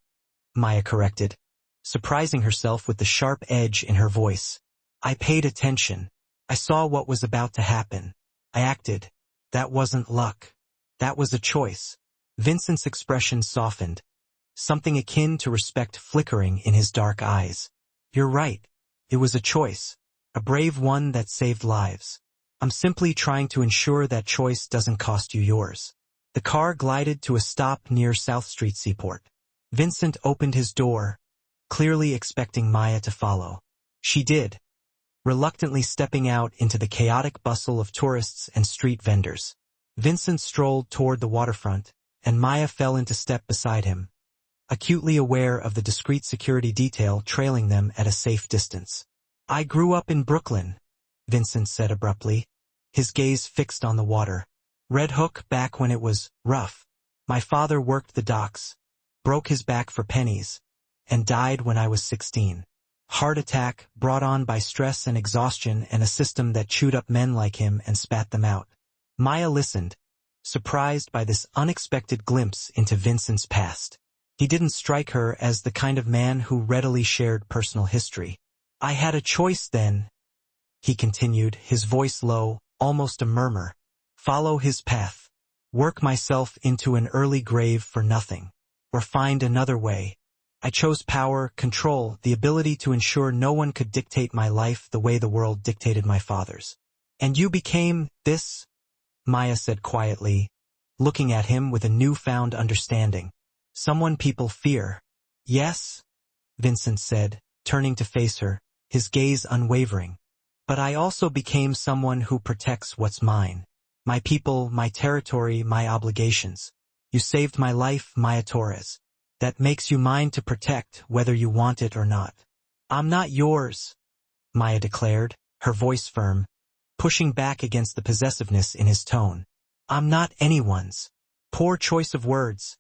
Maya corrected, surprising herself with the sharp edge in her voice. "I paid attention. I saw what was about to happen. I acted. That wasn't luck. That was a choice." Vincent's expression softened, something akin to respect flickering in his dark eyes. "You're right. It was a choice. A brave one that saved lives. I'm simply trying to ensure that choice doesn't cost you yours." The car glided to a stop near South Street Seaport. Vincent opened his door, clearly expecting Maya to follow. She did, reluctantly stepping out into the chaotic bustle of tourists and street vendors. Vincent strolled toward the waterfront, and Maya fell into step beside him, acutely aware of the discreet security detail trailing them at a safe distance. "I grew up in Brooklyn," Vincent said abruptly, his gaze fixed on the water. "Red Hook back when it was rough. My father worked the docks, broke his back for pennies, and died when I was 16. Heart attack brought on by stress and exhaustion and a system that chewed up men like him and spat them out." Maya listened, surprised by this unexpected glimpse into Vincent's past. He didn't strike her as the kind of man who readily shared personal history. "I had a choice then," he continued, his voice low, almost a murmur. "Follow his path. Work myself into an early grave for nothing. Or find another way. I chose power, control, the ability to ensure no one could dictate my life the way the world dictated my father's. And you became this," Maya said quietly, looking at him with a newfound understanding. "Someone people fear." "Yes," Vincent said, turning to face her, his gaze unwavering. "But I also became someone who protects what's mine. My people, my territory, my obligations. You saved my life, Maya Torres. That makes you mine to protect, whether you want it or not." "I'm not yours," Maya declared, her voice firm, pushing back against the possessiveness in his tone. "I'm not anyone's." "Poor choice of words,"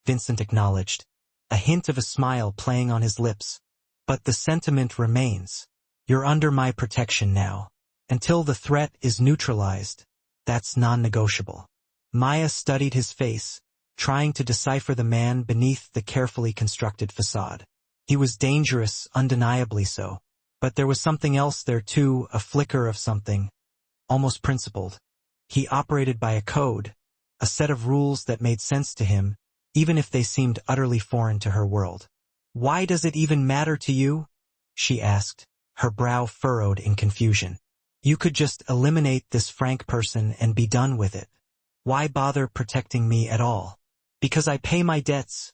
Vincent acknowledged, a hint of a smile playing on his lips. "But the sentiment remains. You're under my protection now. Until the threat is neutralized, that's non-negotiable." Maya studied his face, trying to decipher the man beneath the carefully constructed facade. He was dangerous, undeniably so. But there was something else there too, a flicker of something, almost principled. He operated by a code, a set of rules that made sense to him, even if they seemed utterly foreign to her world. "Why does it even matter to you?" she asked, her brow furrowed in confusion. "You could just eliminate this Frank person and be done with it. Why bother protecting me at all?" "Because I pay my debts,"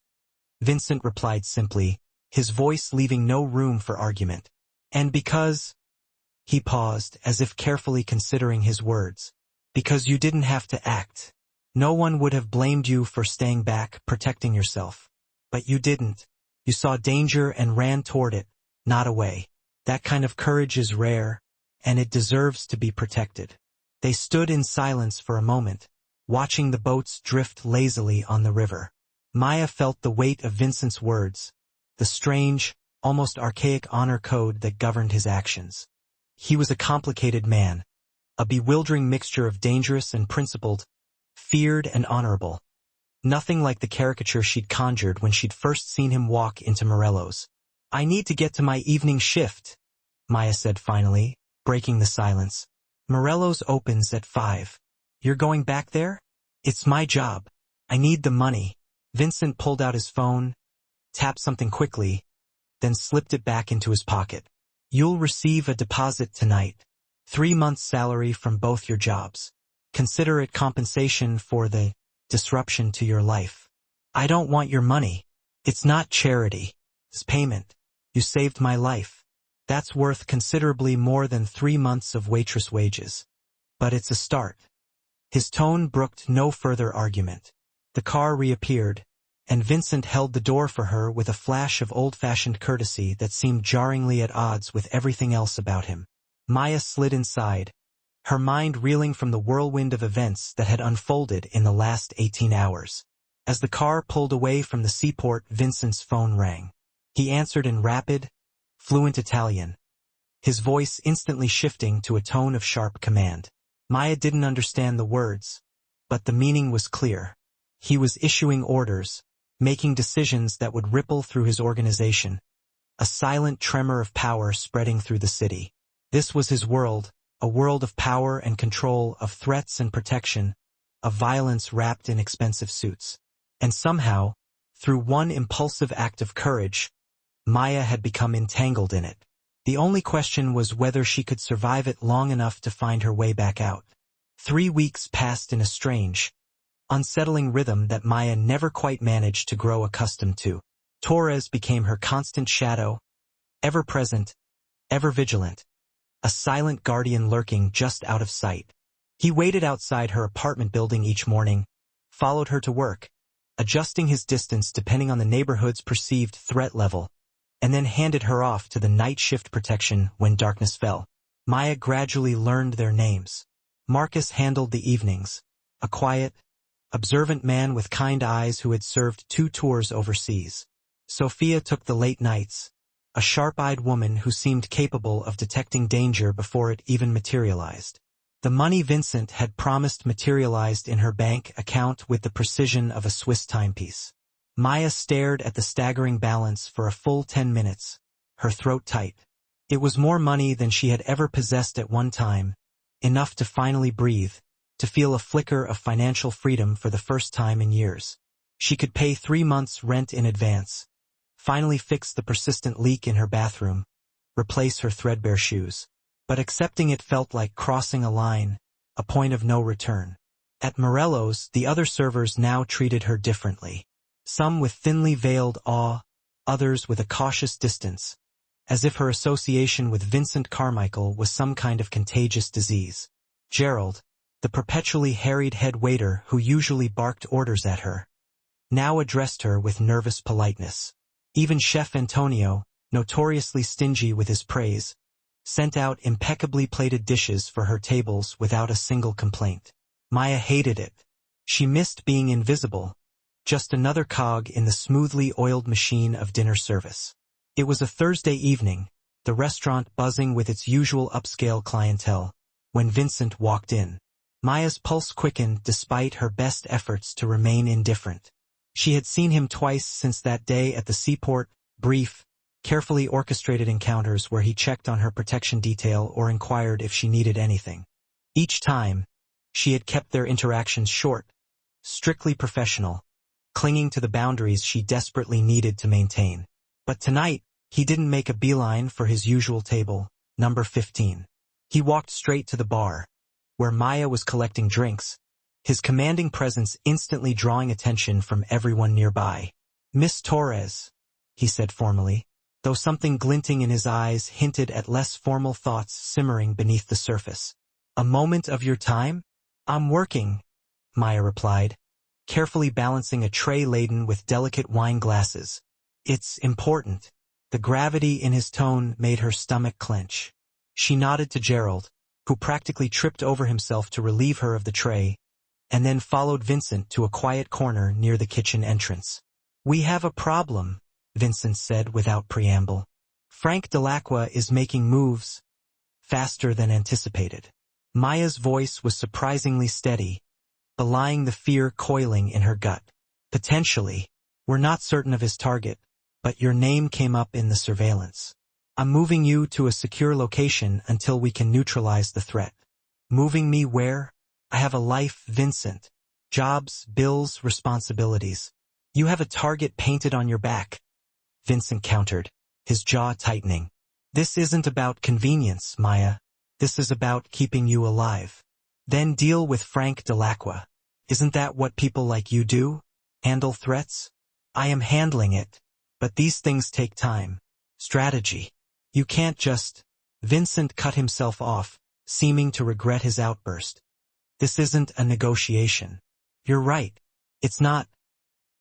Vincent replied simply, his voice leaving no room for argument. "And because—" he paused, as if carefully considering his words. "Because you didn't have to act. No one would have blamed you for staying back, protecting yourself. But you didn't. You saw danger and ran toward it, not away. That kind of courage is rare, and it deserves to be protected." They stood in silence for a moment, watching the boats drift lazily on the river. Maya felt the weight of Vincent's words, the strange, almost archaic honor code that governed his actions. He was a complicated man, a bewildering mixture of dangerous and principled, feared and honorable. Nothing like the caricature she'd conjured when she'd first seen him walk into Morello's. "I need to get to my evening shift," Maya said finally, breaking the silence. "Morello's opens at 5. You're going back there?" "It's my job. I need the money." Vincent pulled out his phone, tapped something quickly, then slipped it back into his pocket. "You'll receive a deposit tonight. 3 months' salary from both your jobs. Consider it compensation for the disruption to your life." "I don't want your money. It's not charity. It's payment. You saved my life. That's worth considerably more than 3 months of waitress wages. But it's a start." His tone brooked no further argument. The car reappeared, and Vincent held the door for her with a flash of old-fashioned courtesy that seemed jarringly at odds with everything else about him. Maya slid inside, her mind reeling from the whirlwind of events that had unfolded in the last 18 hours. As the car pulled away from the seaport, Vincent's phone rang. He answered in rapid, fluent Italian, his voice instantly shifting to a tone of sharp command. Maya didn't understand the words, but the meaning was clear. He was issuing orders, making decisions that would ripple through his organization, a silent tremor of power spreading through the city. This was his world, a world of power and control, of threats and protection, of violence wrapped in expensive suits. And somehow, through one impulsive act of courage, Maya had become entangled in it. The only question was whether she could survive it long enough to find her way back out. 3 weeks passed in a strange, unsettling rhythm that Maya never quite managed to grow accustomed to. Torres became her constant shadow, ever present, ever vigilant, a silent guardian lurking just out of sight. He waited outside her apartment building each morning, followed her to work, adjusting his distance depending on the neighborhood's perceived threat level, and then handed her off to the night shift protection when darkness fell. Maya gradually learned their names. Marcus handled the evenings, a quiet, observant man with kind eyes who had served 2 tours overseas. Sophia took the late nights, a sharp-eyed woman who seemed capable of detecting danger before it even materialized. The money Vincent had promised materialized in her bank account with the precision of a Swiss timepiece. Maya stared at the staggering balance for a full 10 minutes, her throat tight. It was more money than she had ever possessed at one time, enough to finally breathe, to feel a flicker of financial freedom for the first time in years. She could pay 3 months' rent in advance, finally fix the persistent leak in her bathroom, replace her threadbare shoes. But accepting it felt like crossing a line, a point of no return. At Morello's, the other servers now treated her differently. Some with thinly veiled awe, others with a cautious distance, as if her association with Vincent Carmichael was some kind of contagious disease. Gerald, the perpetually harried head waiter who usually barked orders at her, now addressed her with nervous politeness. Even Chef Antonio, notoriously stingy with his praise, sent out impeccably plated dishes for her tables without a single complaint. Maya hated it. She missed being invisible, just another cog in the smoothly oiled machine of dinner service. It was a Thursday evening, the restaurant buzzing with its usual upscale clientele, when Vincent walked in. Maya's pulse quickened despite her best efforts to remain indifferent. She had seen him twice since that day at the seaport, brief, carefully orchestrated encounters where he checked on her protection detail or inquired if she needed anything. Each time, she had kept their interactions short, strictly professional, clinging to the boundaries she desperately needed to maintain. But tonight, he didn't make a beeline for his usual table, number 15. He walked straight to the bar, where Maya was collecting drinks, his commanding presence instantly drawing attention from everyone nearby. "Miss Torres," he said formally, though something glinting in his eyes hinted at less formal thoughts simmering beneath the surface. "A moment of your time?" "I'm working," Maya replied, carefully balancing a tray laden with delicate wine glasses. "It's important." The gravity in his tone made her stomach clench. She nodded to Gerald, who practically tripped over himself to relieve her of the tray, and then followed Vincent to a quiet corner near the kitchen entrance. "We have a problem," Vincent said without preamble. "Frank Delacqua is making moves faster than anticipated." Maya's voice was surprisingly steady, belying the fear coiling in her gut. "Potentially. We're not certain of his target, but your name came up in the surveillance. I'm moving you to a secure location until we can neutralize the threat." "Moving me where? I have a life, Vincent. Jobs, bills, responsibilities. You have a target painted on your back," Vincent countered, his jaw tightening. "This isn't about convenience, Maya. This is about keeping you alive." "Then deal with Frank Delacqua. Isn't that what people like you do? Handle threats?" "I am handling it. But these things take time. Strategy. You can't just—" Vincent cut himself off, seeming to regret his outburst. "This isn't a negotiation." "You're right. It's not."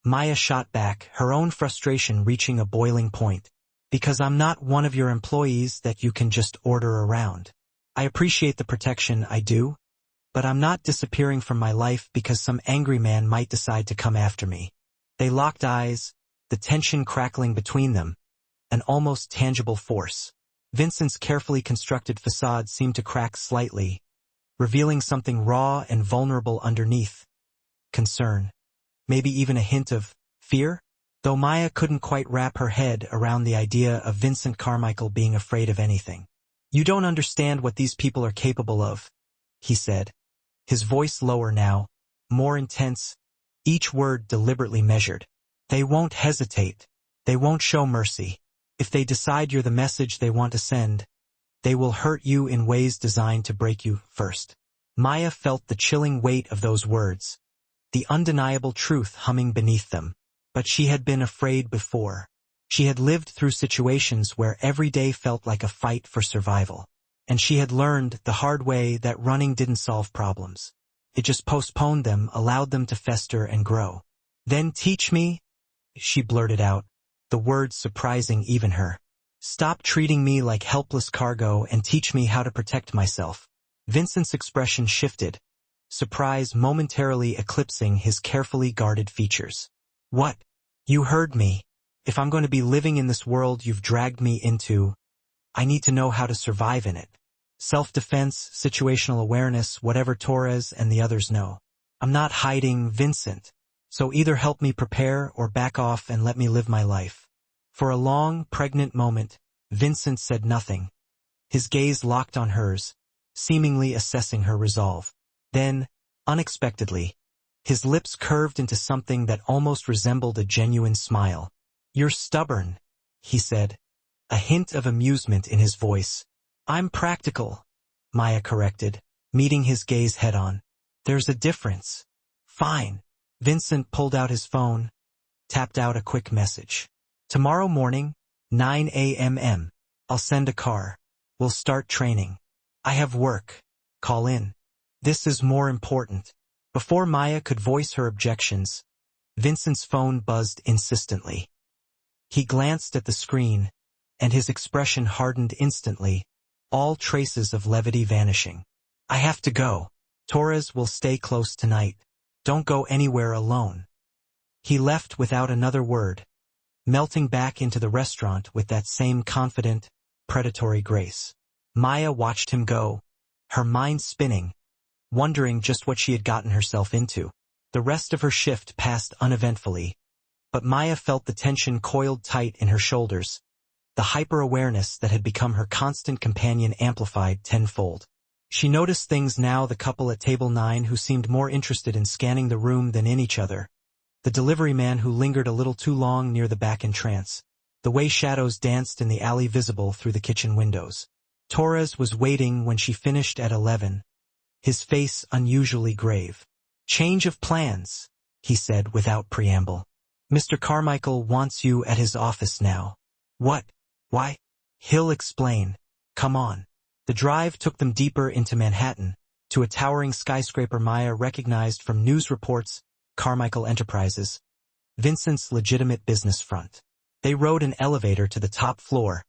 Maya shot back, her own frustration reaching a boiling point. "Because I'm not one of your employees that you can just order around. I appreciate the protection, I do, but I'm not disappearing from my life because some angry man might decide to come after me." They locked eyes, the tension crackling between them, an almost tangible force. Vincent's carefully constructed facade seemed to crack slightly, revealing something raw and vulnerable underneath. Concern. Maybe even a hint of fear? Though Maya couldn't quite wrap her head around the idea of Vincent Carmichael being afraid of anything. "You don't understand what these people are capable of," he said, his voice lower now, more intense, each word deliberately measured. "They won't hesitate. They won't show mercy. If they decide you're the message they want to send, they will hurt you in ways designed to break you first." Maya felt the chilling weight of those words, the undeniable truth humming beneath them. But she had been afraid before. She had lived through situations where every day felt like a fight for survival. And she had learned the hard way that running didn't solve problems. It just postponed them, allowed them to fester and grow. "Then teach me," she blurted out, the words surprising even her. "Stop treating me like helpless cargo and teach me how to protect myself." Vincent's expression shifted, surprise momentarily eclipsing his carefully guarded features. "What? You heard me. If I'm going to be living in this world you've dragged me into, I need to know how to survive in it. Self-defense, situational awareness, whatever Torres and the others know. I'm not hiding, Vincent. So either help me prepare or back off and let me live my life." For a long, pregnant moment, Vincent said nothing. His gaze locked on hers, seemingly assessing her resolve. Then, unexpectedly, his lips curved into something that almost resembled a genuine smile. "You're stubborn," he said, a hint of amusement in his voice. "I'm practical," Maya corrected, meeting his gaze head-on. "There's a difference." "Fine." Vincent pulled out his phone, tapped out a quick message. "Tomorrow morning, 9 a.m. I'll send a car. We'll start training. I have work. Call in. This is more important." Before Maya could voice her objections, Vincent's phone buzzed insistently. He glanced at the screen, and his expression hardened instantly, all traces of levity vanishing. "I have to go. Torres will stay close tonight. Don't go anywhere alone." He left without another word, melting back into the restaurant with that same confident, predatory grace. Maya watched him go, her mind spinning, wondering just what she had gotten herself into. The rest of her shift passed uneventfully, but Maya felt the tension coiled tight in her shoulders, the hyper-awareness that had become her constant companion amplified tenfold. She noticed things now: the couple at table 9 who seemed more interested in scanning the room than in each other, the delivery man who lingered a little too long near the back entrance, the way shadows danced in the alley visible through the kitchen windows. Torres was waiting when she finished at 11, his face unusually grave. "Change of plans," he said without preamble. "Mr. Carmichael wants you at his office now." "What? Why?" "He'll explain. Come on." The drive took them deeper into Manhattan, to a towering skyscraper Maya recognized from news reports: Carmichael Enterprises, Vincent's legitimate business front. They rode an elevator to the top floor,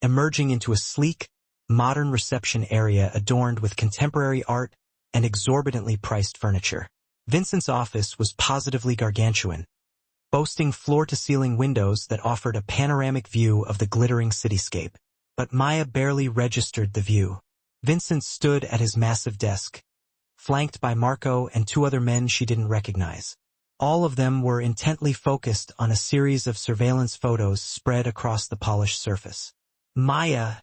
emerging into a sleek, modern reception area adorned with contemporary art and exorbitantly priced furniture. Vincent's office was positively gargantuan, boasting floor-to-ceiling windows that offered a panoramic view of the glittering cityscape. But Maya barely registered the view. Vincent stood at his massive desk, flanked by Marco and 2 other men she didn't recognize. All of them were intently focused on a series of surveillance photos spread across the polished surface. "Maya,"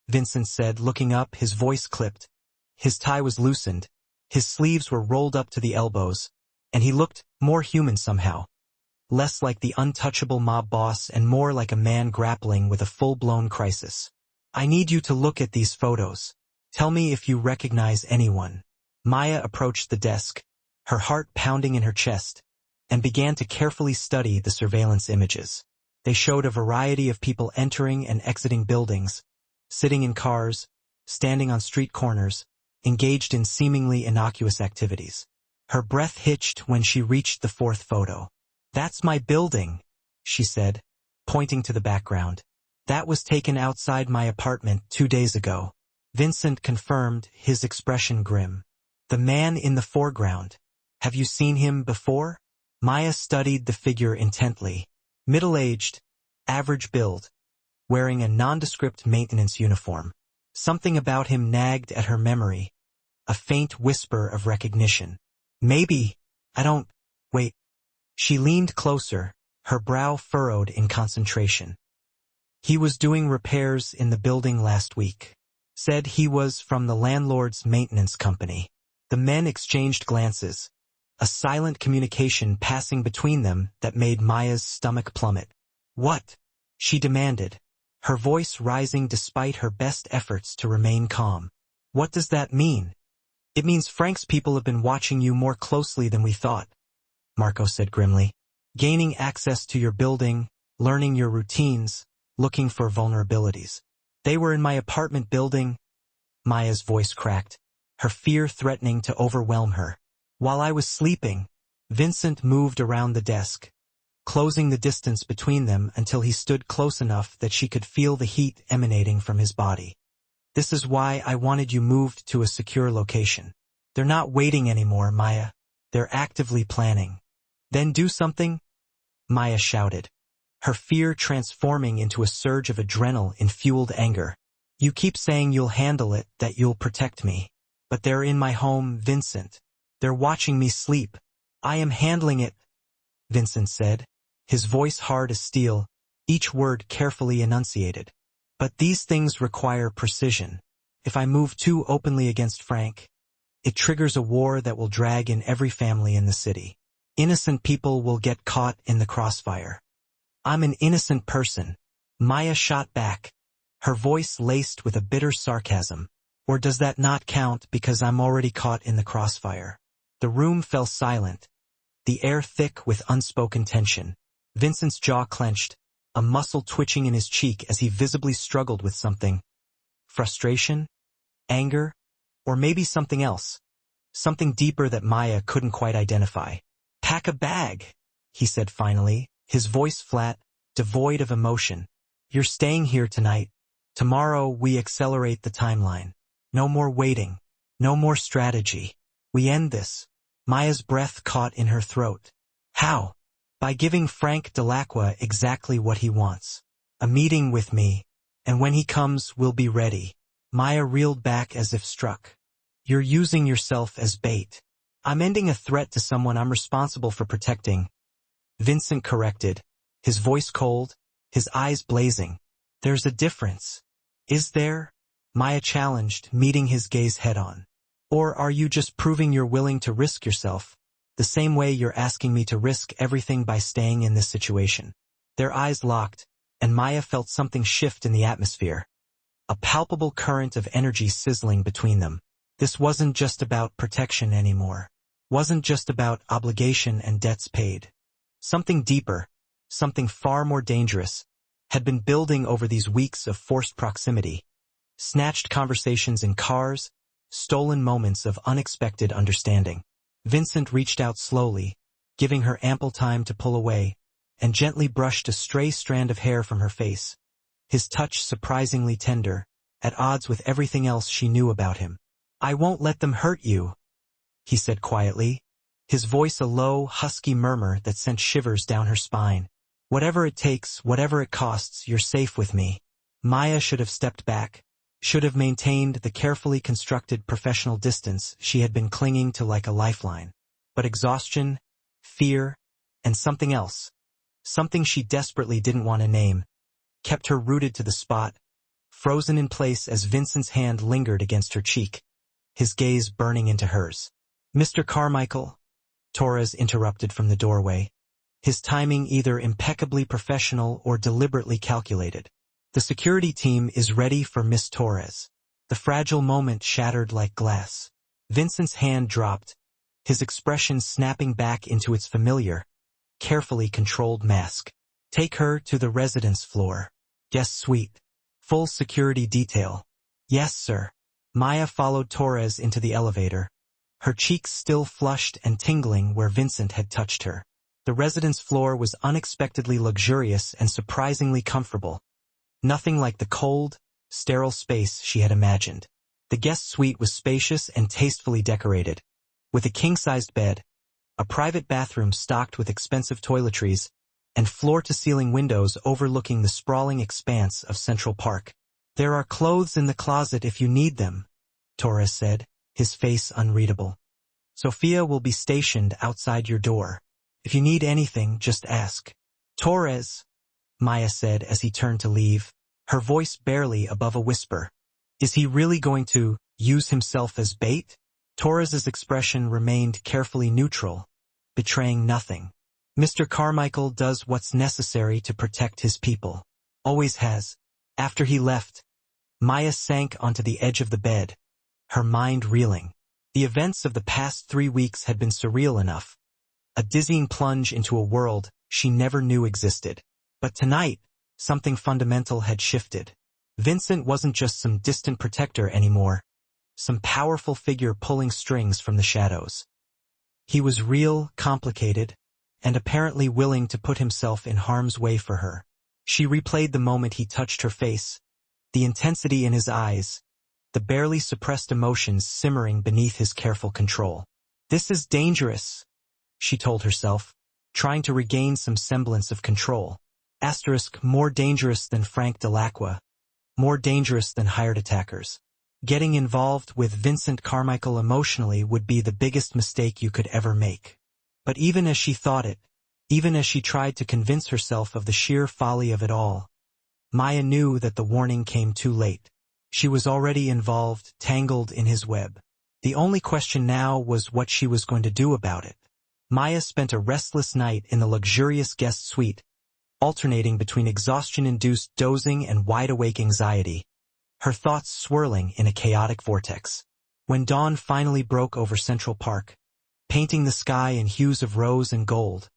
Vincent said, looking up, his voice clipped. His tie was loosened, his sleeves were rolled up to the elbows, and he looked more human somehow. Less like the untouchable mob boss and more like a man grappling with a full-blown crisis. "I need you to look at these photos. Tell me if you recognize anyone." Maya approached the desk, her heart pounding in her chest, and began to carefully study the surveillance images. They showed a variety of people entering and exiting buildings, sitting in cars, standing on street corners, engaged in seemingly innocuous activities. Her breath hitched when she reached the 4th photo. "That's my building," she said, pointing to the background. "That was taken outside my apartment 2 days ago." Vincent confirmed, his expression grim. "The man in the foreground. Have you seen him before?" Maya studied the figure intently. Middle-aged, average build, wearing a nondescript maintenance uniform. Something about him nagged at her memory, a faint whisper of recognition. "Maybe, wait." She leaned closer, her brow furrowed in concentration. "He was doing repairs in the building last week. Said he was from the landlord's maintenance company." The men exchanged glances, a silent communication passing between them that made Maya's stomach plummet. "What?" she demanded, her voice rising despite her best efforts to remain calm. "What does that mean?" "It means Frank's people have been watching you more closely than we thought," Marco said grimly. "Gaining access to your building, learning your routines, looking for vulnerabilities. They were in my apartment building." Maya's voice cracked, her fear threatening to overwhelm her. "While I was sleeping." Vincent moved around the desk, closing the distance between them until he stood close enough that she could feel the heat emanating from his body. "This is why I wanted you moved to a secure location. They're not waiting anymore, Maya. They're actively planning." "Then do something," Maya shouted, her fear transforming into a surge of adrenaline-fueled anger. "You keep saying you'll handle it, that you'll protect me. But they're in my home, Vincent. They're watching me sleep." "I am handling it," Vincent said, his voice hard as steel, each word carefully enunciated. "But these things require precision. If I move too openly against Frank, it triggers a war that will drag in every family in the city. Innocent people will get caught in the crossfire." "I'm an innocent person," Maya shot back, her voice laced with a bitter sarcasm. "Or does that not count because I'm already caught in the crossfire?" The room fell silent, the air thick with unspoken tension. Vincent's jaw clenched, a muscle twitching in his cheek as he visibly struggled with something. Frustration? Anger? Or maybe something else. Something deeper that Maya couldn't quite identify. "Pack a bag," he said finally, his voice flat, devoid of emotion. "You're staying here tonight. Tomorrow we accelerate the timeline. No more waiting. No more strategy. We end this." Maya's breath caught in her throat. "How?" "By giving Frank Delacqua exactly what he wants. A meeting with me, and when he comes we'll be ready." Maya reeled back as if struck. You're using yourself as bait. I'm ending a threat to someone I'm responsible for protecting. Vincent corrected, his voice cold, his eyes blazing. There's a difference. Is there? Maya challenged, meeting his gaze head-on. Or are you just proving you're willing to risk yourself, the same way you're asking me to risk everything by staying in this situation? Their eyes locked, and Maya felt something shift in the atmosphere. A palpable current of energy sizzling between them. This wasn't just about protection anymore. Wasn't just about obligation and debts paid. Something deeper, something far more dangerous, had been building over these weeks of forced proximity. Snatched conversations in cars, stolen moments of unexpected understanding. Vincent reached out slowly, giving her ample time to pull away, and gently brushed a stray strand of hair from her face. His touch surprisingly tender, at odds with everything else she knew about him. I won't let them hurt you, he said quietly, his voice a low, husky murmur that sent shivers down her spine. Whatever it takes, whatever it costs, you're safe with me. Maya should have stepped back, should have maintained the carefully constructed professional distance she had been clinging to like a lifeline. But exhaustion, fear, and something else, something she desperately didn't want to name, kept her rooted to the spot, frozen in place as Vincent's hand lingered against her cheek, his gaze burning into hers. Mr. Carmichael, Torres interrupted from the doorway, his timing either impeccably professional or deliberately calculated. The security team is ready for Miss Torres. The fragile moment shattered like glass. Vincent's hand dropped, his expression snapping back into its familiar, carefully controlled mask. Take her to the residence floor. Guest suite. Full security detail. Yes, sir. Maya followed Torres into the elevator, her cheeks still flushed and tingling where Vincent had touched her. The residence floor was unexpectedly luxurious and surprisingly comfortable. Nothing like the cold, sterile space she had imagined. The guest suite was spacious and tastefully decorated, with a king-sized bed, a private bathroom stocked with expensive toiletries, and floor-to-ceiling windows overlooking the sprawling expanse of Central Park. There are clothes in the closet if you need them, Torres said, his face unreadable. Sophia will be stationed outside your door. If you need anything, just ask. Torres, Maya said as he turned to leave, her voice barely above a whisper. Is he really going to use himself as bait? Torres's expression remained carefully neutral, betraying nothing. Mr. Carmichael does what's necessary to protect his people. Always has. After he left, Maya sank onto the edge of the bed, her mind reeling. The events of the past 3 weeks had been surreal enough, a dizzying plunge into a world she never knew existed. But tonight, something fundamental had shifted. Vincent wasn't just some distant protector anymore, some powerful figure pulling strings from the shadows. He was real, complicated, and apparently willing to put himself in harm's way for her. She replayed the moment he touched her face, the intensity in his eyes, the barely suppressed emotions simmering beneath his careful control. This is dangerous, she told herself, trying to regain some semblance of control. More dangerous than Frank Delacroix, more dangerous than hired attackers. Getting involved with Vincent Carmichael emotionally would be the biggest mistake you could ever make. But even as she thought it, even as she tried to convince herself of the sheer folly of it all, Maya knew that the warning came too late. She was already involved, tangled in his web. The only question now was what she was going to do about it. Maya spent a restless night in the luxurious guest suite, alternating between exhaustion-induced dozing and wide-awake anxiety, her thoughts swirling in a chaotic vortex. When dawn finally broke over Central Park, painting the sky in hues of rose and gold,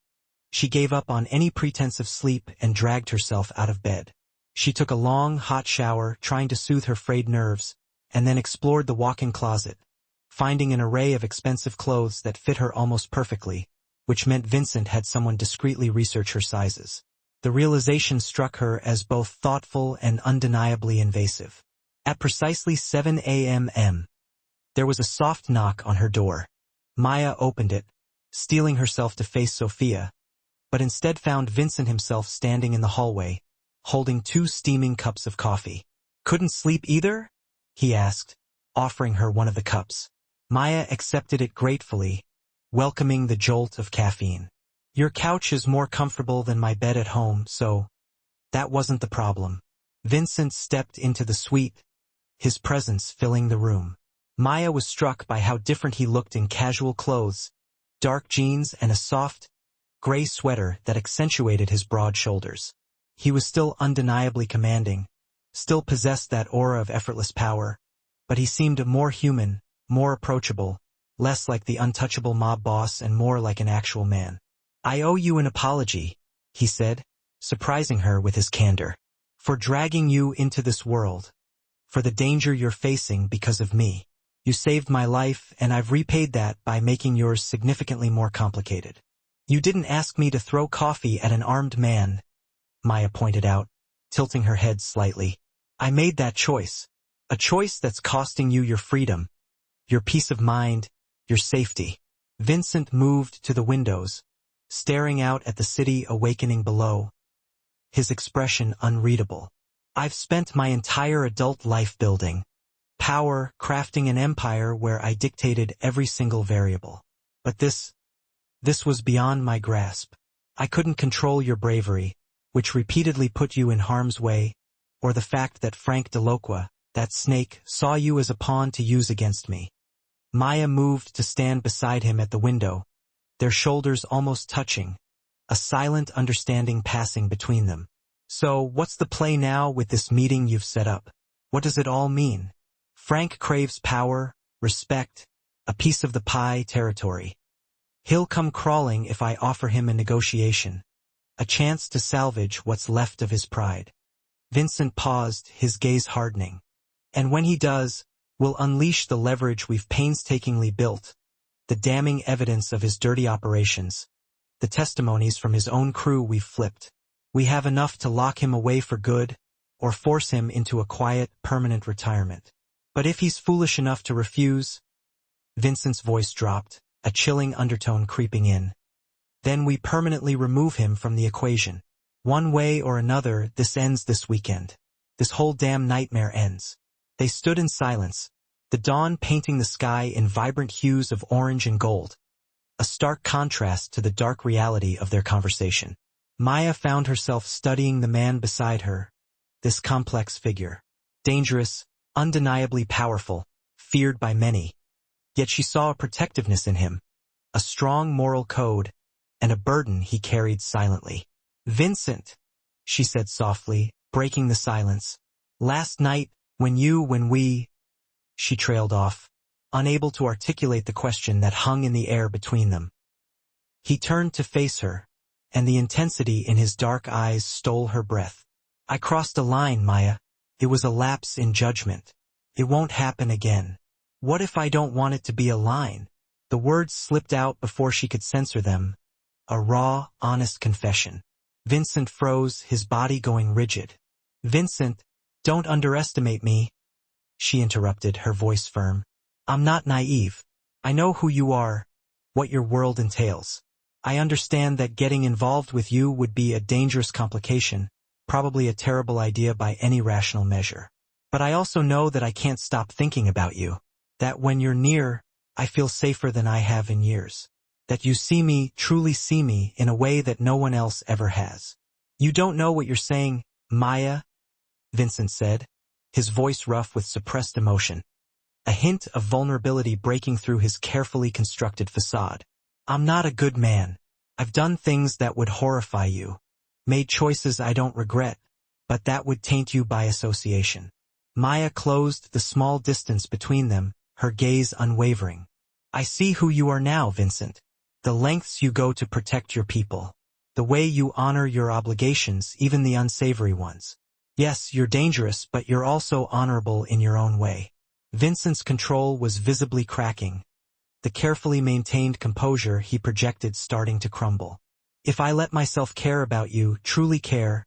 she gave up on any pretense of sleep and dragged herself out of bed. She took a long, hot shower, trying to soothe her frayed nerves, and then explored the walk-in closet, finding an array of expensive clothes that fit her almost perfectly, which meant Vincent had someone discreetly research her sizes. The realization struck her as both thoughtful and undeniably invasive. At precisely 7 a.m., there was a soft knock on her door. Maya opened it, steeling herself to face Sophia, but instead found Vincent himself standing in the hallway, holding 2 steaming cups of coffee. Couldn't sleep either? He asked, offering her one of the cups. Maya accepted it gratefully, welcoming the jolt of caffeine. Your couch is more comfortable than my bed at home, so that wasn't the problem. Vincent stepped into the suite, his presence filling the room. Maya was struck by how different he looked in casual clothes, dark jeans and a soft, gray sweater that accentuated his broad shoulders. He was still undeniably commanding, still possessed that aura of effortless power, but he seemed more human, more approachable, less like the untouchable mob boss and more like an actual man. I owe you an apology, he said, surprising her with his candor. For dragging you into this world. For the danger you're facing because of me. You saved my life, and I've repaid that by making yours significantly more complicated. You didn't ask me to throw coffee at an armed man, Maya pointed out, tilting her head slightly. I made that choice. A choice that's costing you your freedom, your peace of mind, your safety. Vincent moved to the windows, staring out at the city awakening below, his expression unreadable. I've spent my entire adult life building power, crafting an empire where I dictated every single variable. But this was beyond my grasp. I couldn't control your bravery, which repeatedly put you in harm's way, or the fact that Frank Delocqua, that snake, saw you as a pawn to use against me. Maya moved to stand beside him at the window, their shoulders almost touching, a silent understanding passing between them. So, what's the play now with this meeting you've set up? What does it all mean? Frank craves power, respect, a piece of the pie territory. He'll come crawling if I offer him a negotiation, a chance to salvage what's left of his pride. Vincent paused, his gaze hardening. And when he does, we'll unleash the leverage we've painstakingly built, the damning evidence of his dirty operations, the testimonies from his own crew we've flipped. We have enough to lock him away for good, or force him into a quiet, permanent retirement. But if he's foolish enough to refuse, Vincent's voice dropped, a chilling undertone creeping in. Then we permanently remove him from the equation. One way or another, this ends this weekend. This whole damn nightmare ends. They stood in silence, the dawn painting the sky in vibrant hues of orange and gold, a stark contrast to the dark reality of their conversation. Maya found herself studying the man beside her, this complex figure. Dangerous, undeniably powerful, feared by many. Yet she saw a protectiveness in him, a strong moral code, and a burden he carried silently. Vincent, she said softly, breaking the silence. Last night, when we... She trailed off, unable to articulate the question that hung in the air between them. He turned to face her, and the intensity in his dark eyes stole her breath. I crossed a line, Maya. It was a lapse in judgment. It won't happen again. What if I don't want it to be a line? The words slipped out before she could censor them. A raw, honest confession. Vincent froze, his body going rigid. Vincent, don't underestimate me, she interrupted, her voice firm. I'm not naive. I know who you are, what your world entails. I understand that getting involved with you would be a dangerous complication, probably a terrible idea by any rational measure. But I also know that I can't stop thinking about you. That when you're near, I feel safer than I have in years. That you see me, truly see me, in a way that no one else ever has. You don't know what you're saying, Maya, Vincent said, his voice rough with suppressed emotion. A hint of vulnerability breaking through his carefully constructed facade. I'm not a good man. I've done things that would horrify you. Made choices I don't regret, but that would taint you by association. Maya closed the small distance between them, her gaze unwavering. I see who you are now, Vincent. The lengths you go to protect your people. The way you honor your obligations, even the unsavory ones. Yes, you're dangerous, but you're also honorable in your own way. Vincent's control was visibly cracking, the carefully maintained composure he projected starting to crumble. If I let myself care about you, truly care,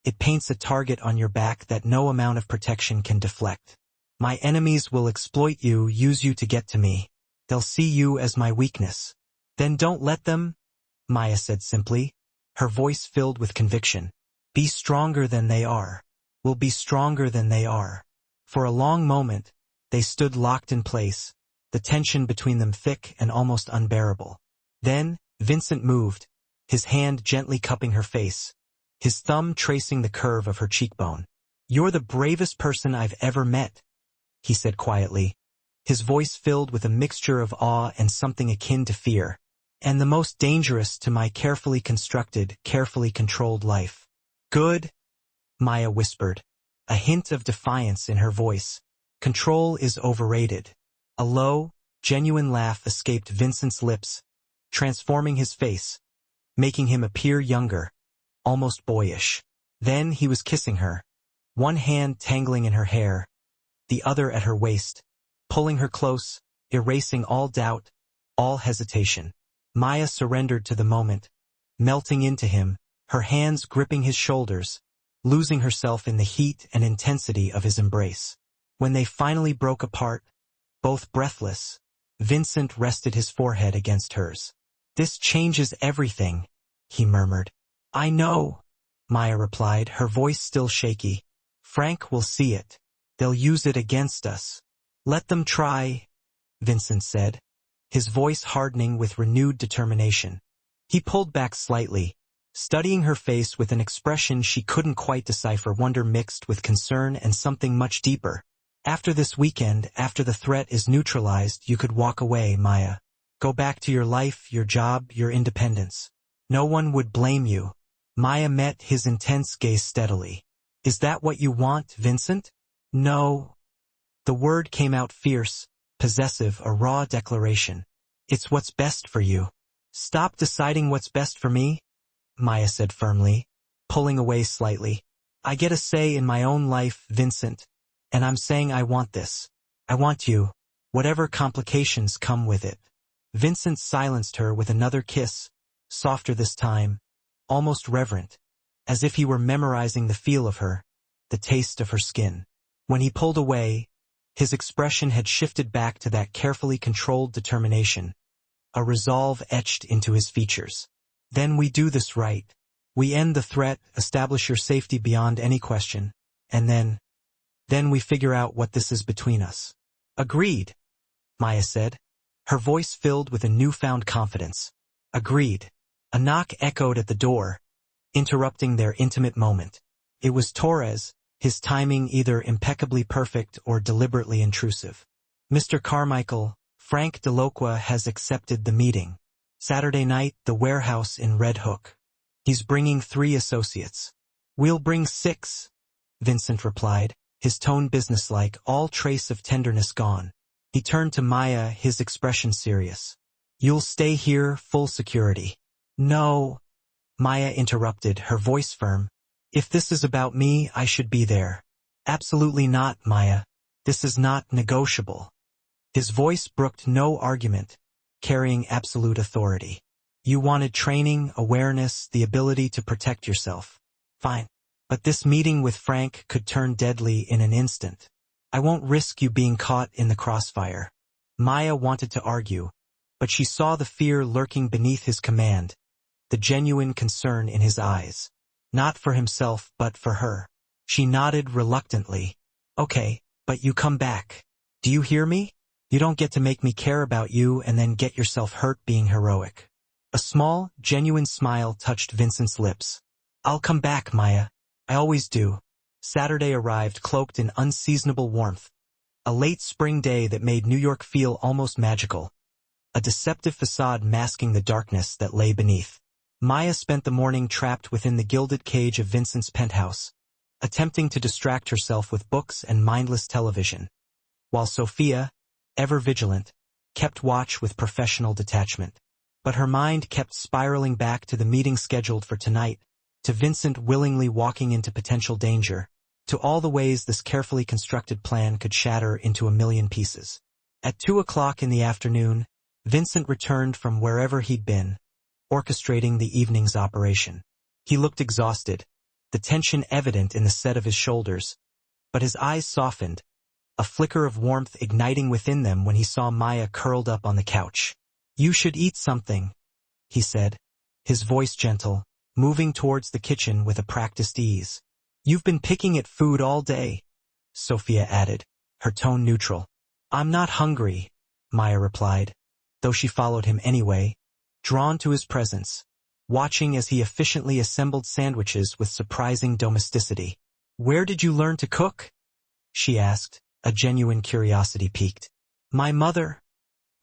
it paints a target on your back that no amount of protection can deflect. My enemies will exploit you, use you to get to me. They'll see you as my weakness. Then don't let them, Maya said simply, her voice filled with conviction. Be stronger than they are. We'll be stronger than they are. For a long moment, they stood locked in place, the tension between them thick and almost unbearable. Then, Vincent moved, his hand gently cupping her face, his thumb tracing the curve of her cheekbone. "You're the bravest person I've ever met," he said quietly, his voice filled with a mixture of awe and something akin to fear. "And the most dangerous to my carefully constructed, carefully controlled life." "Good," Maya whispered, a hint of defiance in her voice. "Control is overrated." A low, genuine laugh escaped Vincent's lips, transforming his face, making him appear younger, almost boyish. Then he was kissing her, one hand tangling in her hair, the other at her waist, pulling her close, erasing all doubt, all hesitation. Maya surrendered to the moment, melting into him, her hands gripping his shoulders, losing herself in the heat and intensity of his embrace. When they finally broke apart, both breathless, Vincent rested his forehead against hers. "This changes everything," he murmured. "I know," Maya replied, her voice still shaky. "Frank will see it. They'll use it against us." "Let them try," Vincent said, his voice hardening with renewed determination. He pulled back slightly, studying her face with an expression she couldn't quite decipher, wonder mixed with concern and something much deeper. "After this weekend, after the threat is neutralized, you could walk away, Maya. Go back to your life, your job, your independence. No one would blame you." Maya met his intense gaze steadily. "Is that what you want, Vincent?" "No." The word came out fierce, possessive, a raw declaration. "It's what's best for you." "Stop deciding what's best for me," Maya said firmly, pulling away slightly. "I get a say in my own life, Vincent, and I'm saying I want this. I want you, whatever complications come with it." Vincent silenced her with another kiss, softer this time, almost reverent, as if he were memorizing the feel of her, the taste of her skin. When he pulled away, his expression had shifted back to that carefully controlled determination, a resolve etched into his features. "Then we do this right. We end the threat, establish your safety beyond any question, and then we figure out what this is between us." "Agreed," Maya said, her voice filled with a newfound confidence. "Agreed." A knock echoed at the door, interrupting their intimate moment. It was Torres, his timing either impeccably perfect or deliberately intrusive. "Mr. Carmichael, Frank Delocqua has accepted the meeting. Saturday night, the warehouse in Red Hook. He's bringing 3 associates." "We'll bring 6, Vincent replied, his tone businesslike, all trace of tenderness gone. He turned to Maya, his expression serious. "You'll stay here, full security." "No," Maya interrupted, her voice firm. "If this is about me, I should be there." "Absolutely not, Maya. This is not negotiable." His voice brooked no argument, carrying absolute authority. "You wanted training, awareness, the ability to protect yourself. Fine. But this meeting with Frank could turn deadly in an instant. I won't risk you being caught in the crossfire." Maya wanted to argue, but she saw the fear lurking beneath his command, the genuine concern in his eyes. Not for himself, but for her. She nodded reluctantly. "Okay, but you come back. Do you hear me? You don't get to make me care about you and then get yourself hurt being heroic." A small, genuine smile touched Vincent's lips. "I'll come back, Maya. I always do." Saturday arrived cloaked in unseasonable warmth, a late spring day that made New York feel almost magical, a deceptive facade masking the darkness that lay beneath. Maya spent the morning trapped within the gilded cage of Vincent's penthouse, attempting to distract herself with books and mindless television, while Sophia, ever vigilant, kept watch with professional detachment. But her mind kept spiraling back to the meeting scheduled for tonight, to Vincent willingly walking into potential danger, to all the ways this carefully constructed plan could shatter into a million pieces. At 2 o'clock in the afternoon, Vincent returned from wherever he'd been, orchestrating the evening's operation. He looked exhausted, the tension evident in the set of his shoulders, but his eyes softened, a flicker of warmth igniting within them when he saw Maya curled up on the couch. "You should eat something," he said, his voice gentle, moving towards the kitchen with a practiced ease. "You've been picking at food all day," Sophia added, her tone neutral. "I'm not hungry," Maya replied, though she followed him anyway, drawn to his presence, watching as he efficiently assembled sandwiches with surprising domesticity. "Where did you learn to cook?" she asked, a genuine curiosity piqued. "My mother,"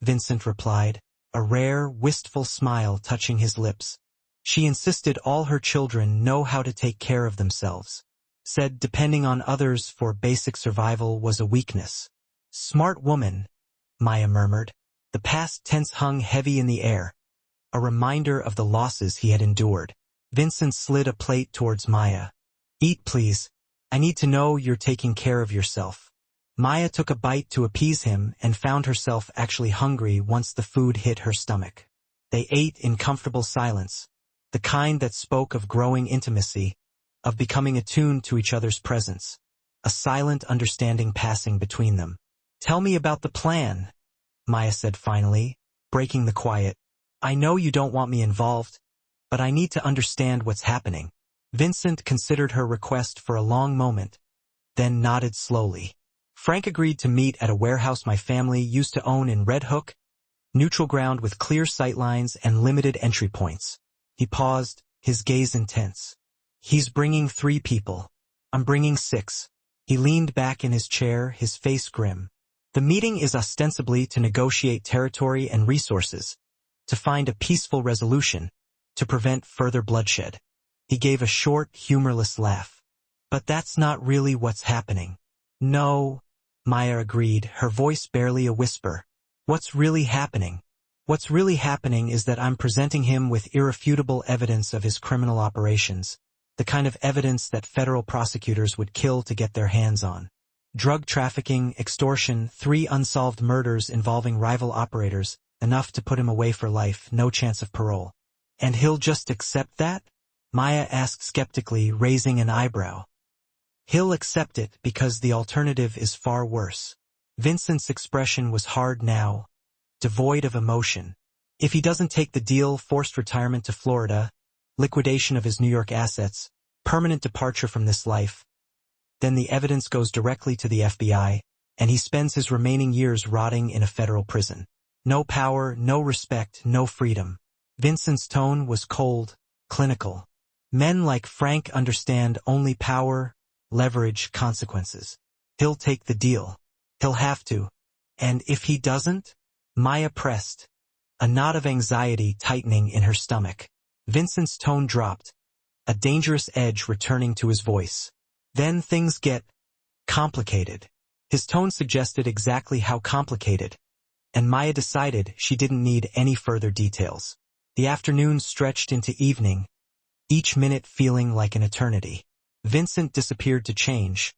Vincent replied, a rare, wistful smile touching his lips. "She insisted all her children know how to take care of themselves. Said depending on others for basic survival was a weakness." "Smart woman," Maya murmured. The past tense hung heavy in the air, a reminder of the losses he had endured. Vincent slid a plate towards Maya. "Eat, please. I need to know you're taking care of yourself." Maya took a bite to appease him and found herself actually hungry once the food hit her stomach. They ate in comfortable silence, the kind that spoke of growing intimacy, of becoming attuned to each other's presence, a silent understanding passing between them. "Tell me about the plan," Maya said finally, breaking the quiet. "I know you don't want me involved, but I need to understand what's happening." Vincent considered her request for a long moment, then nodded slowly. "Frank agreed to meet at a warehouse my family used to own in Red Hook, neutral ground with clear sightlines and limited entry points." He paused, his gaze intense. "He's bringing 3 people. I'm bringing 6. He leaned back in his chair, his face grim. "The meeting is ostensibly to negotiate territory and resources, to find a peaceful resolution, to prevent further bloodshed." He gave a short, humorless laugh. "But that's not really what's happening." "No," Maya agreed, her voice barely a whisper. "What's really happening? What's really happening is that I'm presenting him with irrefutable evidence of his criminal operations, the kind of evidence that federal prosecutors would kill to get their hands on. Drug trafficking, extortion, 3 unsolved murders involving rival operators, enough to put him away for life, no chance of parole." "And he'll just accept that?" Maya asked skeptically, raising an eyebrow. "He'll accept it because the alternative is far worse." Vincent's expression was hard now, devoid of emotion. "If he doesn't take the deal, forced retirement to Florida, liquidation of his New York assets, permanent departure from this life, then the evidence goes directly to the FBI, and he spends his remaining years rotting in a federal prison. No power, no respect, no freedom." Vincent's tone was cold, clinical. "Men like Frank understand only power, leverage, consequences. He'll take the deal. He'll have to. And if he doesn't?" Maya pressed, a knot of anxiety tightening in her stomach. Vincent's tone dropped, a dangerous edge returning to his voice. "Then things get complicated." His tone suggested exactly how complicated, and Maya decided she didn't need any further details. The afternoon stretched into evening, each minute feeling like an eternity. Vincent disappeared to change,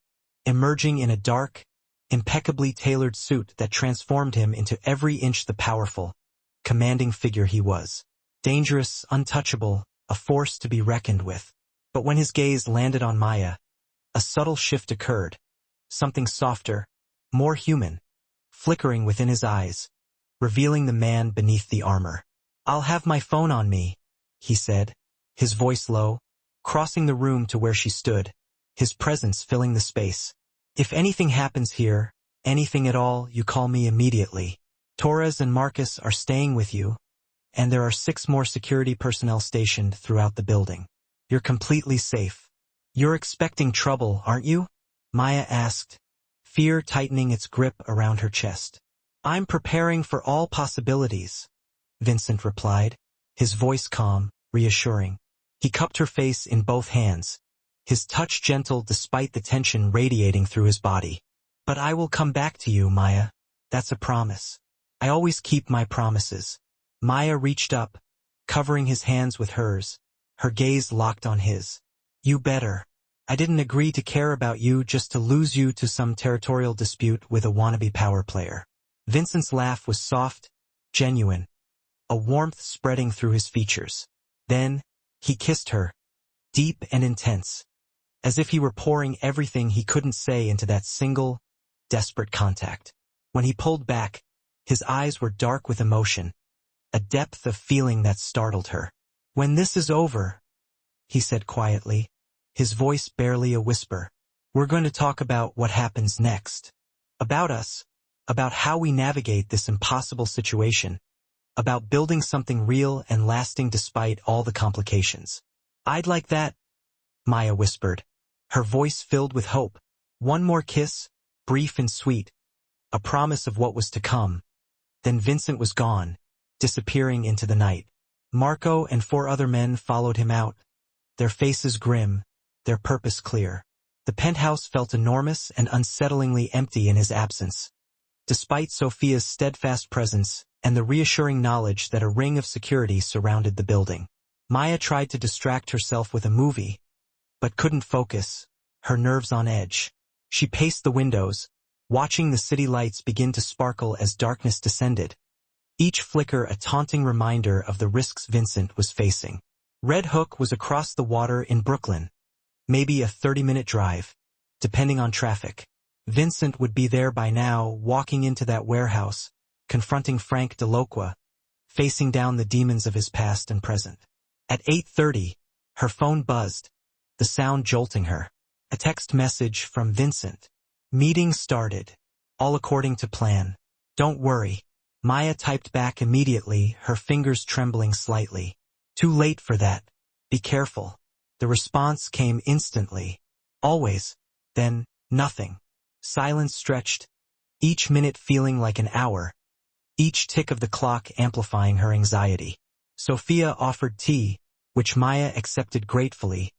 emerging in a dark, impeccably tailored suit that transformed him into every inch the powerful, commanding figure he was. Dangerous, untouchable, a force to be reckoned with. But when his gaze landed on Maya, a subtle shift occurred, something softer, more human, flickering within his eyes, revealing the man beneath the armor. "I'll have my phone on me," he said, his voice low, crossing the room to where she stood, his presence filling the space. "If anything happens here, anything at all, you call me immediately. Torres and Marcus are staying with you, and there are 6 more security personnel stationed throughout the building. You're completely safe." "You're expecting trouble, aren't you?" Maya asked, fear tightening its grip around her chest. "I'm preparing for all possibilities," Vincent replied, his voice calm, reassuring. He cupped her face in both hands, his touch gentle despite the tension radiating through his body. "But I will come back to you, Maya. That's a promise. I always keep my promises." Maya reached up, covering his hands with hers, her gaze locked on his. "You better. I didn't agree to care about you just to lose you to some territorial dispute with a wannabe power player." Vincent's laugh was soft, genuine, a warmth spreading through his features. Then, he kissed her, deep and intense, as if he were pouring everything he couldn't say into that single, desperate contact. When he pulled back, his eyes were dark with emotion, a depth of feeling that startled her. "When this is over," he said quietly, his voice barely a whisper, "we're going to talk about what happens next. About us, about how we navigate this impossible situation, about building something real and lasting despite all the complications. I'd like that, Maya whispered, her voice filled with hope. One more kiss, brief and sweet, a promise of what was to come. Then Vincent was gone, disappearing into the night. Marco and 4 other men followed him out, their faces grim, their purpose clear. The penthouse felt enormous and unsettlingly empty in his absence. Despite Sophia's steadfast presence and the reassuring knowledge that a ring of security surrounded the building, Maya tried to distract herself with a movie, but couldn't focus, her nerves on edge. She paced the windows, watching the city lights begin to sparkle as darkness descended, each flicker a taunting reminder of the risks Vincent was facing. Red Hook was across the water in Brooklyn, maybe a 30-minute drive, depending on traffic. Vincent would be there by now, walking into that warehouse, confronting Frank DeLoqua, facing down the demons of his past and present. At 8:30, her phone buzzed, the sound jolting her. A text message from Vincent. Meeting started. All according to plan. Don't worry. Maya typed back immediately, her fingers trembling slightly. Too late for that. Be careful. The response came instantly. Always. Then, nothing. Silence stretched, each minute feeling like an hour, each tick of the clock amplifying her anxiety. Sophia offered tea, which Maya accepted gratefully,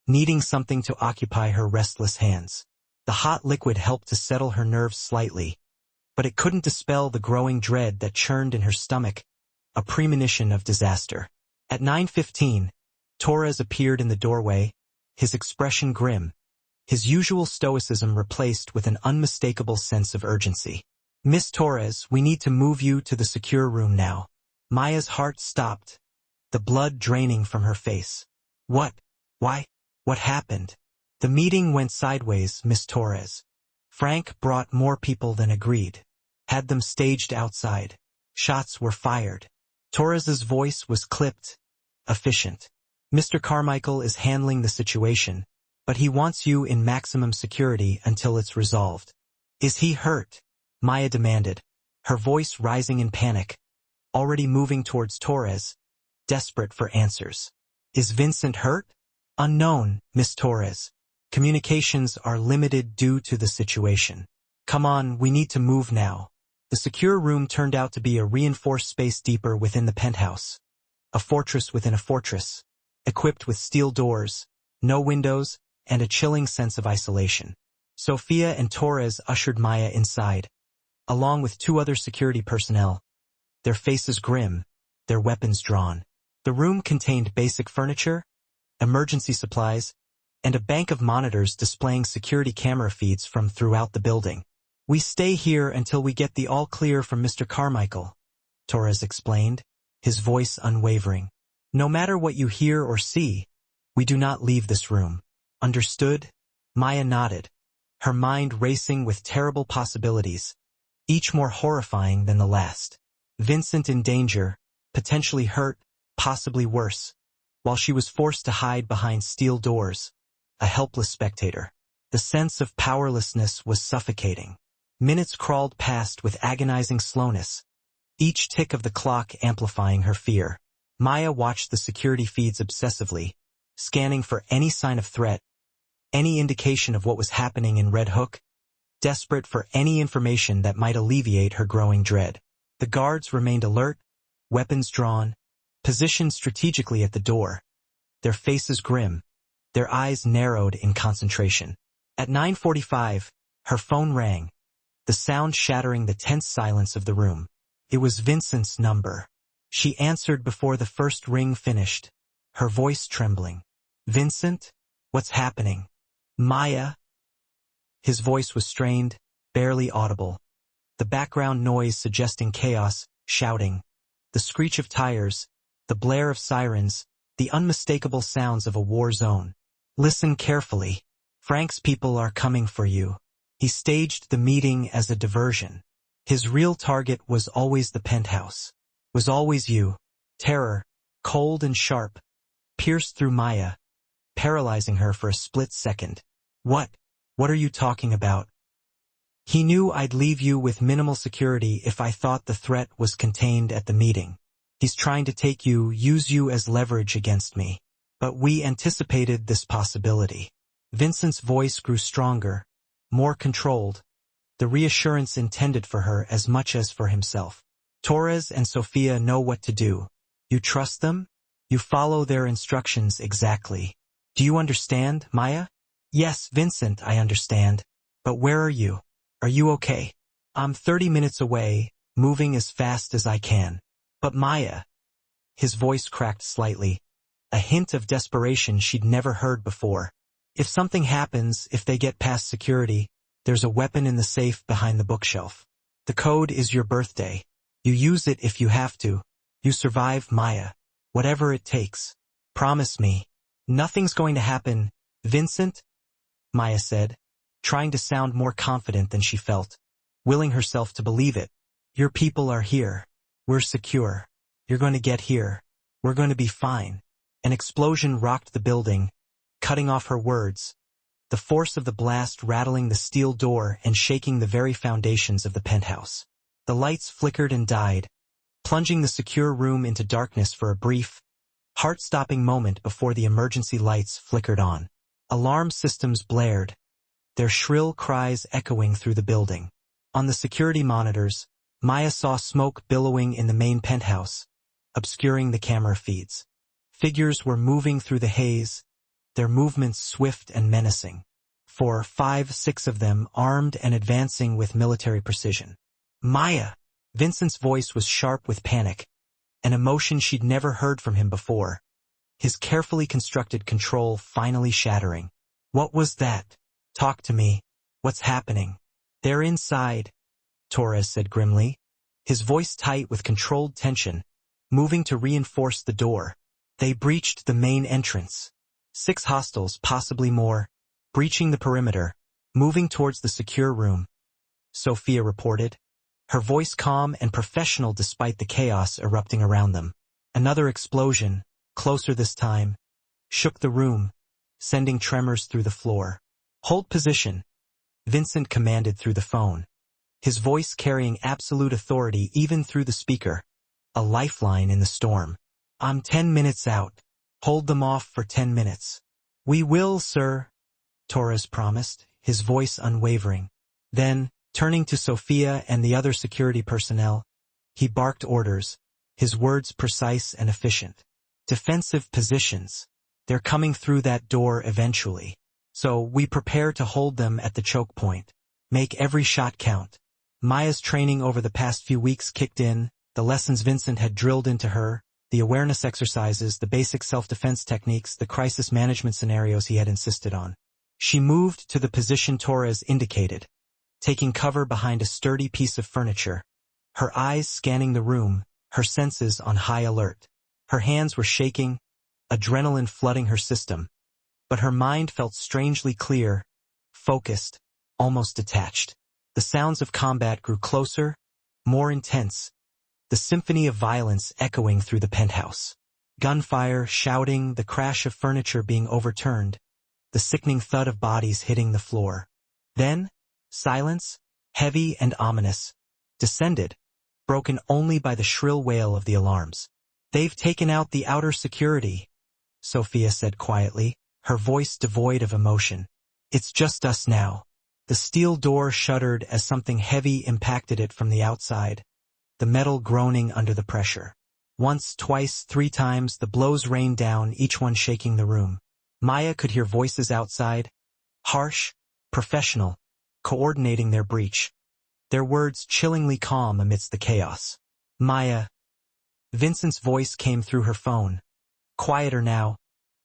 needing something to occupy her restless hands. The hot liquid helped to settle her nerves slightly, but it couldn't dispel the growing dread that churned in her stomach, a premonition of disaster. At 9:15, Torres appeared in the doorway, his expression grim, his usual stoicism replaced with an unmistakable sense of urgency. Miss Torres, we need to move you to the secure room now. Maya's heart stopped, the blood draining from her face. What? Why? What happened? The meeting went sideways, Miss Torres. Frank brought more people than agreed. Had them staged outside. Shots were fired. Torres's voice was clipped, efficient. Mr. Carmichael is handling the situation, but he wants you in maximum security until it's resolved. Is he hurt? Maya demanded, her voice rising in panic, already moving towards Torres, desperate for answers. Is Vincent hurt? Unknown, Miss Torres. Communications are limited due to the situation. Come on, we need to move now. The secure room turned out to be a reinforced space deeper within the penthouse. A fortress within a fortress, equipped with steel doors, no windows, and a chilling sense of isolation. Sophia and Torres ushered Maya inside, along with 2 other security personnel, their faces grim, their weapons drawn. The room contained basic furniture, emergency supplies, and a bank of monitors displaying security camera feeds from throughout the building. We stay here until we get the all-clear from Mr. Carmichael, Torres explained, his voice unwavering. No matter what you hear or see, we do not leave this room. Understood? Maya nodded, her mind racing with terrible possibilities, each more horrifying than the last. Vincent in danger, potentially hurt, possibly worse, while she was forced to hide behind steel doors, a helpless spectator. The sense of powerlessness was suffocating. Minutes crawled past with agonizing slowness, each tick of the clock amplifying her fear. Maya watched the security feeds obsessively, scanning for any sign of threat, any indication of what was happening in Red Hook, desperate for any information that might alleviate her growing dread. The guards remained alert, weapons drawn, positioned strategically at the door, their faces grim, their eyes narrowed in concentration. At 9:45, her phone rang, the sound shattering the tense silence of the room. It was Vincent's number. She answered before the first ring finished, her voice trembling. Vincent? What's happening? Maya? His voice was strained, barely audible. The background noise suggesting chaos, shouting. The screech of tires, the blare of sirens, the unmistakable sounds of a war zone. Listen carefully. Frank's people are coming for you. He staged the meeting as a diversion. His real target was always the penthouse. Was always you. Terror, cold and sharp, pierced through Maya, paralyzing her for a split second. What are you talking about? He knew I'd leave you with minimal security if I thought the threat was contained at the meeting. He's trying to take you, use you as leverage against me. But we anticipated this possibility. Vincent's voice grew stronger, more controlled, the reassurance intended for her as much as for himself. Torres and Sophia know what to do. You trust them? You follow their instructions exactly. Do you understand, Maya? Yes, Vincent, I understand. But where are you? Are you okay? I'm 30 minutes away, moving as fast as I can. But Maya. His voice cracked slightly, a hint of desperation she'd never heard before. If something happens, if they get past security, there's a weapon in the safe behind the bookshelf. The code is your birthday. You use it if you have to. You survive, Maya. Whatever it takes. Promise me. Nothing's going to happen, Vincent, Maya said, trying to sound more confident than she felt, willing herself to believe it. Your people are here. We're secure. You're going to get here. We're going to be fine. An explosion rocked the building, cutting off her words, the force of the blast rattling the steel door and shaking the very foundations of the penthouse. The lights flickered and died, plunging the secure room into darkness for a brief, heart-stopping moment before the emergency lights flickered on. Alarm systems blared, their shrill cries echoing through the building. On the security monitors, Maya saw smoke billowing in the main penthouse, obscuring the camera feeds. Figures were moving through the haze, their movements swift and menacing. 4, 5, 6 of them armed and advancing with military precision. Maya! Vincent's voice was sharp with panic, an emotion she'd never heard from him before, his carefully constructed control finally shattering. What was that? Talk to me. What's happening? They're inside, Torres said grimly, his voice tight with controlled tension, moving to reinforce the door. They breached the main entrance. 6 hostiles, possibly more, breaching the perimeter, moving towards the secure room, Sophia reported, her voice calm and professional despite the chaos erupting around them. Another explosion, closer this time, shook the room, sending tremors through the floor. Hold position, Vincent commanded through the phone, his voice carrying absolute authority even through the speaker, a lifeline in the storm. I'm 10 minutes out. Hold them off for 10 minutes. We will, sir, Torres promised, his voice unwavering. Then, turning to Sophia and the other security personnel, he barked orders, his words precise and efficient. Defensive positions. They're coming through that door eventually. So we prepare to hold them at the choke point. Make every shot count. Maya's training over the past few weeks kicked in, the lessons Vincent had drilled into her, the awareness exercises, the basic self-defense techniques, the crisis management scenarios he had insisted on. She moved to the position Torres indicated, taking cover behind a sturdy piece of furniture, her eyes scanning the room, her senses on high alert. Her hands were shaking, adrenaline flooding her system, but her mind felt strangely clear, focused, almost detached. The sounds of combat grew closer, more intense, the symphony of violence echoing through the penthouse. Gunfire, shouting, the crash of furniture being overturned, the sickening thud of bodies hitting the floor. Then, silence, heavy and ominous, descended, broken only by the shrill wail of the alarms. They've taken out the outer security, Sophia said quietly, her voice devoid of emotion. It's just us now. The steel door shuddered as something heavy impacted it from the outside, the metal groaning under the pressure. Once, twice, 3 times, the blows rained down, each one shaking the room. Maya could hear voices outside, harsh, professional, coordinating their breach, their words chillingly calm amidst the chaos. Maya. Vincent's voice came through her phone, quieter now,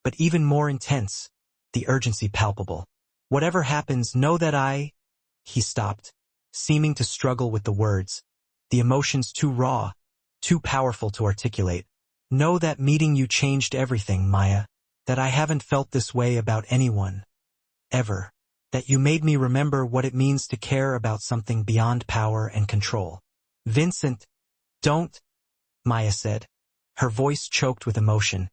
but even more intense, the urgency palpable. Whatever happens, know that He stopped, seeming to struggle with the words, the emotions too raw, too powerful to articulate. Know that meeting you changed everything, Maya, that I haven't felt this way about anyone, ever, that you made me remember what it means to care about something beyond power and control. Vincent, don't, Maya said, her voice choked with emotion,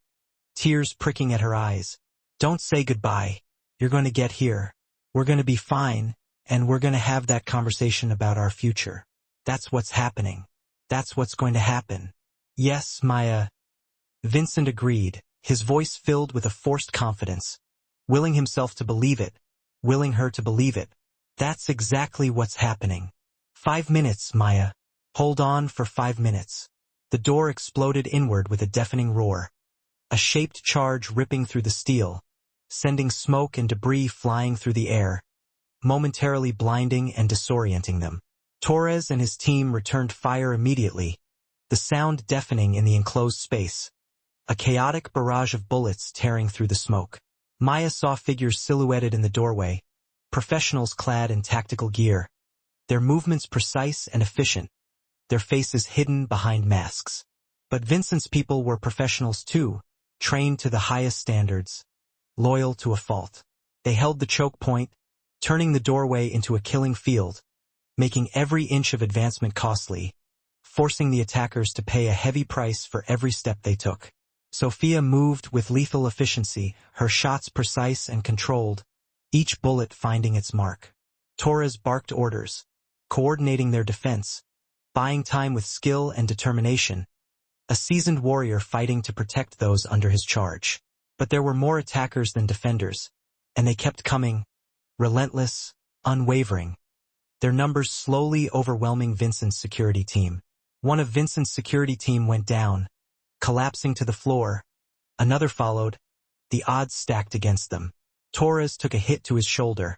tears pricking at her eyes. Don't say goodbye. You're going to get here. We're going to be fine, And we're gonna have that conversation about our future. That's what's happening. That's what's going to happen. Yes, Maya. Vincent agreed, his voice filled with a forced confidence, willing himself to believe it, willing her to believe it. That's exactly what's happening. 5 minutes, Maya. Hold on for 5 minutes. The door exploded inward with a deafening roar. A shaped charge ripping through the steel, sending smoke and debris flying through the air, momentarily blinding and disorienting them. Torres and his team returned fire immediately, the sound deafening in the enclosed space. A chaotic barrage of bullets tearing through the smoke. Maya saw figures silhouetted in the doorway, professionals clad in tactical gear, their movements precise and efficient, their faces hidden behind masks. But Vincent's people were professionals too, trained to the highest standards, loyal to a fault. They held the choke point, turning the doorway into a killing field, making every inch of advancement costly, forcing the attackers to pay a heavy price for every step they took. Sophia moved with lethal efficiency, her shots precise and controlled, each bullet finding its mark. Torres barked orders, coordinating their defense, buying time with skill and determination, a seasoned warrior fighting to protect those under his charge. But there were more attackers than defenders, and they kept coming, relentless, unwavering, their numbers slowly overwhelming Vincent's security team. One of Vincent's security team went down, collapsing to the floor. Another followed, the odds stacked against them. Torres took a hit to his shoulder,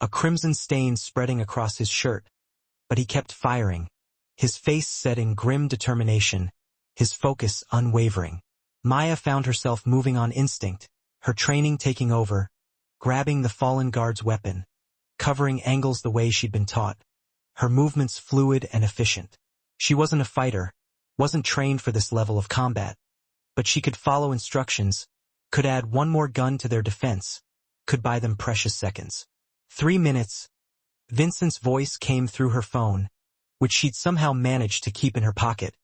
a crimson stain spreading across his shirt, but he kept firing, his face set in grim determination, his focus unwavering. Maya found herself moving on instinct, her training taking over, grabbing the fallen guard's weapon, covering angles the way she'd been taught, her movements fluid and efficient. She wasn't a fighter, wasn't trained for this level of combat, but she could follow instructions, could add one more gun to their defense, could buy them precious seconds. 3 minutes. Vincent's voice came through her phone, which she'd somehow managed to keep in her pocket,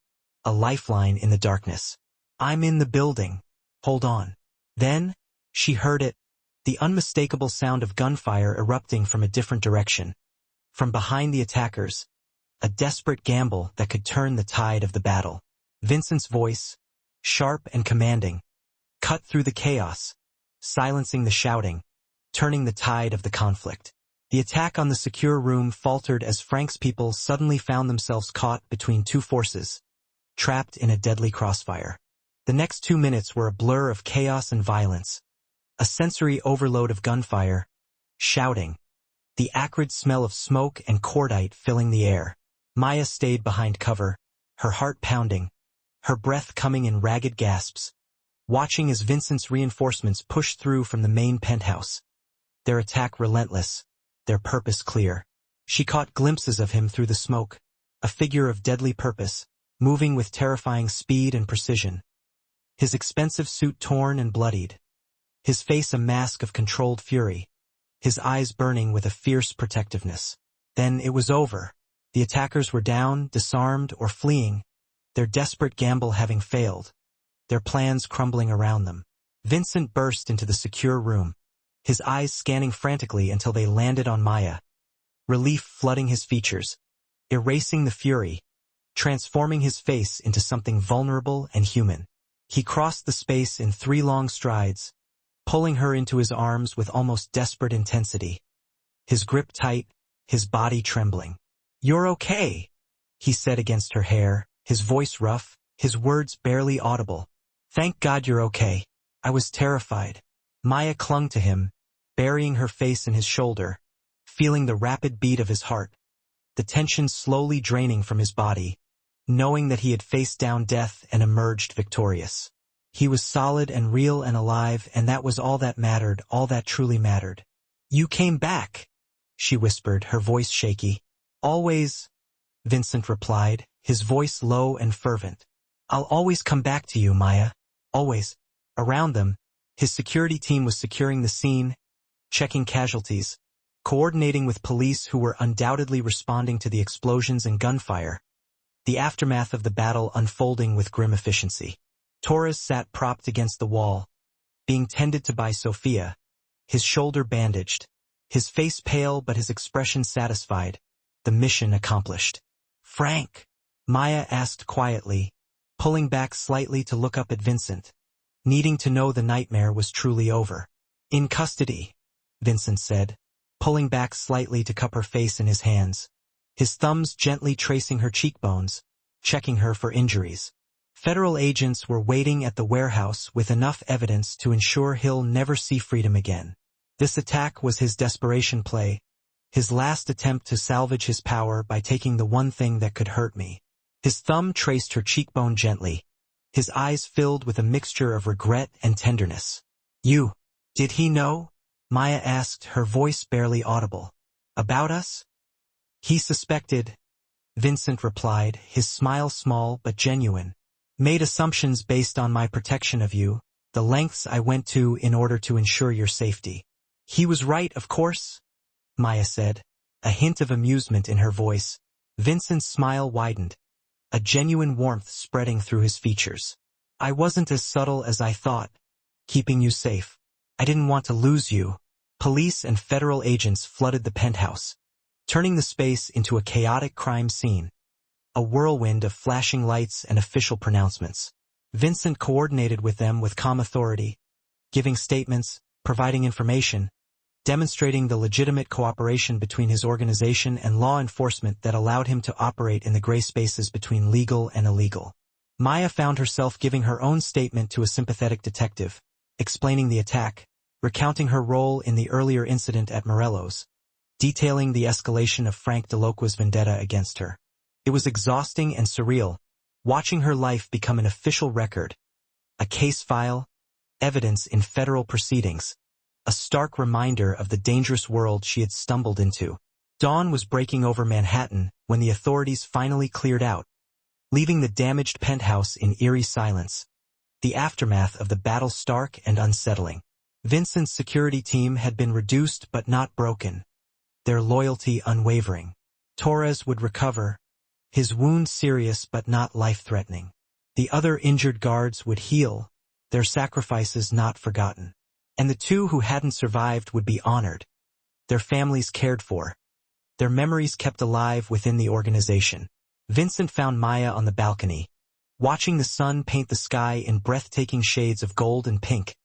a lifeline in the darkness. I'm in the building. Hold on. Then, she heard it, the unmistakable sound of gunfire erupting from a different direction. From behind the attackers, a desperate gamble that could turn the tide of the battle. Vincent's voice, sharp and commanding, cut through the chaos, silencing the shouting, turning the tide of the conflict. The attack on the secure room faltered as Frank's people suddenly found themselves caught between two forces, trapped in a deadly crossfire. The next 2 minutes were a blur of chaos and violence, a sensory overload of gunfire, shouting, the acrid smell of smoke and cordite filling the air. Maya stayed behind cover, her heart pounding, her breath coming in ragged gasps, watching as Vincent's reinforcements pushed through from the main penthouse. Their attack relentless, their purpose clear. She caught glimpses of him through the smoke, a figure of deadly purpose, moving with terrifying speed and precision. His expensive suit torn and bloodied, his face a mask of controlled fury, his eyes burning with a fierce protectiveness. Then it was over. The attackers were down, disarmed, or fleeing, their desperate gamble having failed, their plans crumbling around them. Vincent burst into the secure room, his eyes scanning frantically until they landed on Maya, relief flooding his features, erasing the fury, transforming his face into something vulnerable and human. He crossed the space in 3 long strides, pulling her into his arms with almost desperate intensity, his grip tight, his body trembling. You're okay, he said against her hair, his voice rough, his words barely audible. Thank God you're okay. I was terrified. Maya clung to him, burying her face in his shoulder, feeling the rapid beat of his heart, the tension slowly draining from his body, knowing that he had faced down death and emerged victorious. He was solid and real and alive, and that was all that mattered, all that truly mattered. You came back, she whispered, her voice shaky. Always, Vincent replied, his voice low and fervent. I'll always come back to you, Maya. Always. Around them, his security team was securing the scene, checking casualties, coordinating with police who were undoubtedly responding to the explosions and gunfire, the aftermath of the battle unfolding with grim efficiency. Torres sat propped against the wall, being tended to by Sophia, his shoulder bandaged, his face pale but his expression satisfied. The mission accomplished. "Frank?" Maya asked quietly, pulling back slightly to look up at Vincent, needing to know the nightmare was truly over. "In custody," Vincent said, pulling back slightly to cup her face in his hands, his thumbs gently tracing her cheekbones, checking her for injuries. Federal agents were waiting at the warehouse with enough evidence to ensure he'll never see freedom again. This attack was his desperation play, his last attempt to salvage his power by taking the one thing that could hurt me. His thumb traced her cheekbone gently, his eyes filled with a mixture of regret and tenderness. "You, did he know?" Maya asked, her voice barely audible. "About us?" "He suspected," Vincent replied, his smile small but genuine. "Made assumptions based on my protection of you, the lengths I went to in order to ensure your safety." "He was right, of course," Maya said, a hint of amusement in her voice. Vincent's smile widened, a genuine warmth spreading through his features. "I wasn't as subtle as I thought, keeping you safe. I didn't want to lose you." Police and federal agents flooded the penthouse, turning the space into a chaotic crime scene, a whirlwind of flashing lights and official pronouncements. Vincent coordinated with them with calm authority, giving statements, providing information, demonstrating the legitimate cooperation between his organization and law enforcement that allowed him to operate in the gray spaces between legal and illegal. Maya found herself giving her own statement to a sympathetic detective, explaining the attack, recounting her role in the earlier incident at Morello's, detailing the escalation of Frank DeLoqua's vendetta against her. It was exhausting and surreal, watching her life become an official record, a case file, evidence in federal proceedings, a stark reminder of the dangerous world she had stumbled into. Dawn was breaking over Manhattan when the authorities finally cleared out, leaving the damaged penthouse in eerie silence, the aftermath of the battle stark and unsettling. Vincent's security team had been reduced but not broken, their loyalty unwavering. Torres would recover, his wound serious but not life-threatening. The other injured guards would heal, their sacrifices not forgotten. And the two who hadn't survived would be honored, their families cared for, their memories kept alive within the organization. Vincent found Maya on the balcony, watching the sun paint the sky in breathtaking shades of gold and pink,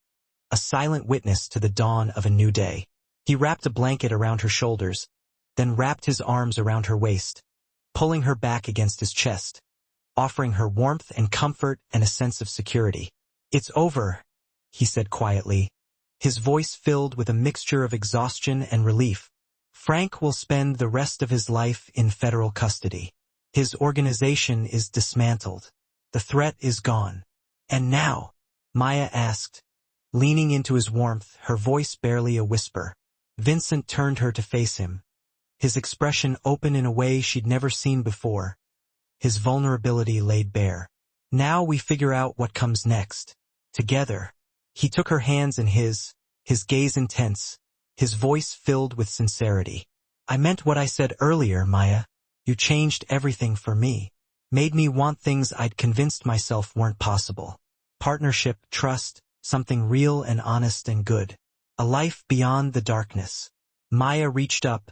a silent witness to the dawn of a new day. He wrapped a blanket around her shoulders, then wrapped his arms around her waist, pulling her back against his chest, offering her warmth and comfort and a sense of security. "It's over," he said quietly, his voice filled with a mixture of exhaustion and relief. "Frank will spend the rest of his life in federal custody. His organization is dismantled. The threat is gone." "And now?" Maya asked, leaning into his warmth, her voice barely a whisper. Vincent turned her to face him, his expression open in a way she'd never seen before, his vulnerability laid bare. "Now we figure out what comes next. Together." He took her hands in his gaze intense, his voice filled with sincerity. "I meant what I said earlier, Maya. You changed everything for me. Made me want things I'd convinced myself weren't possible. Partnership, trust, something real and honest and good. A life beyond the darkness." Maya reached up,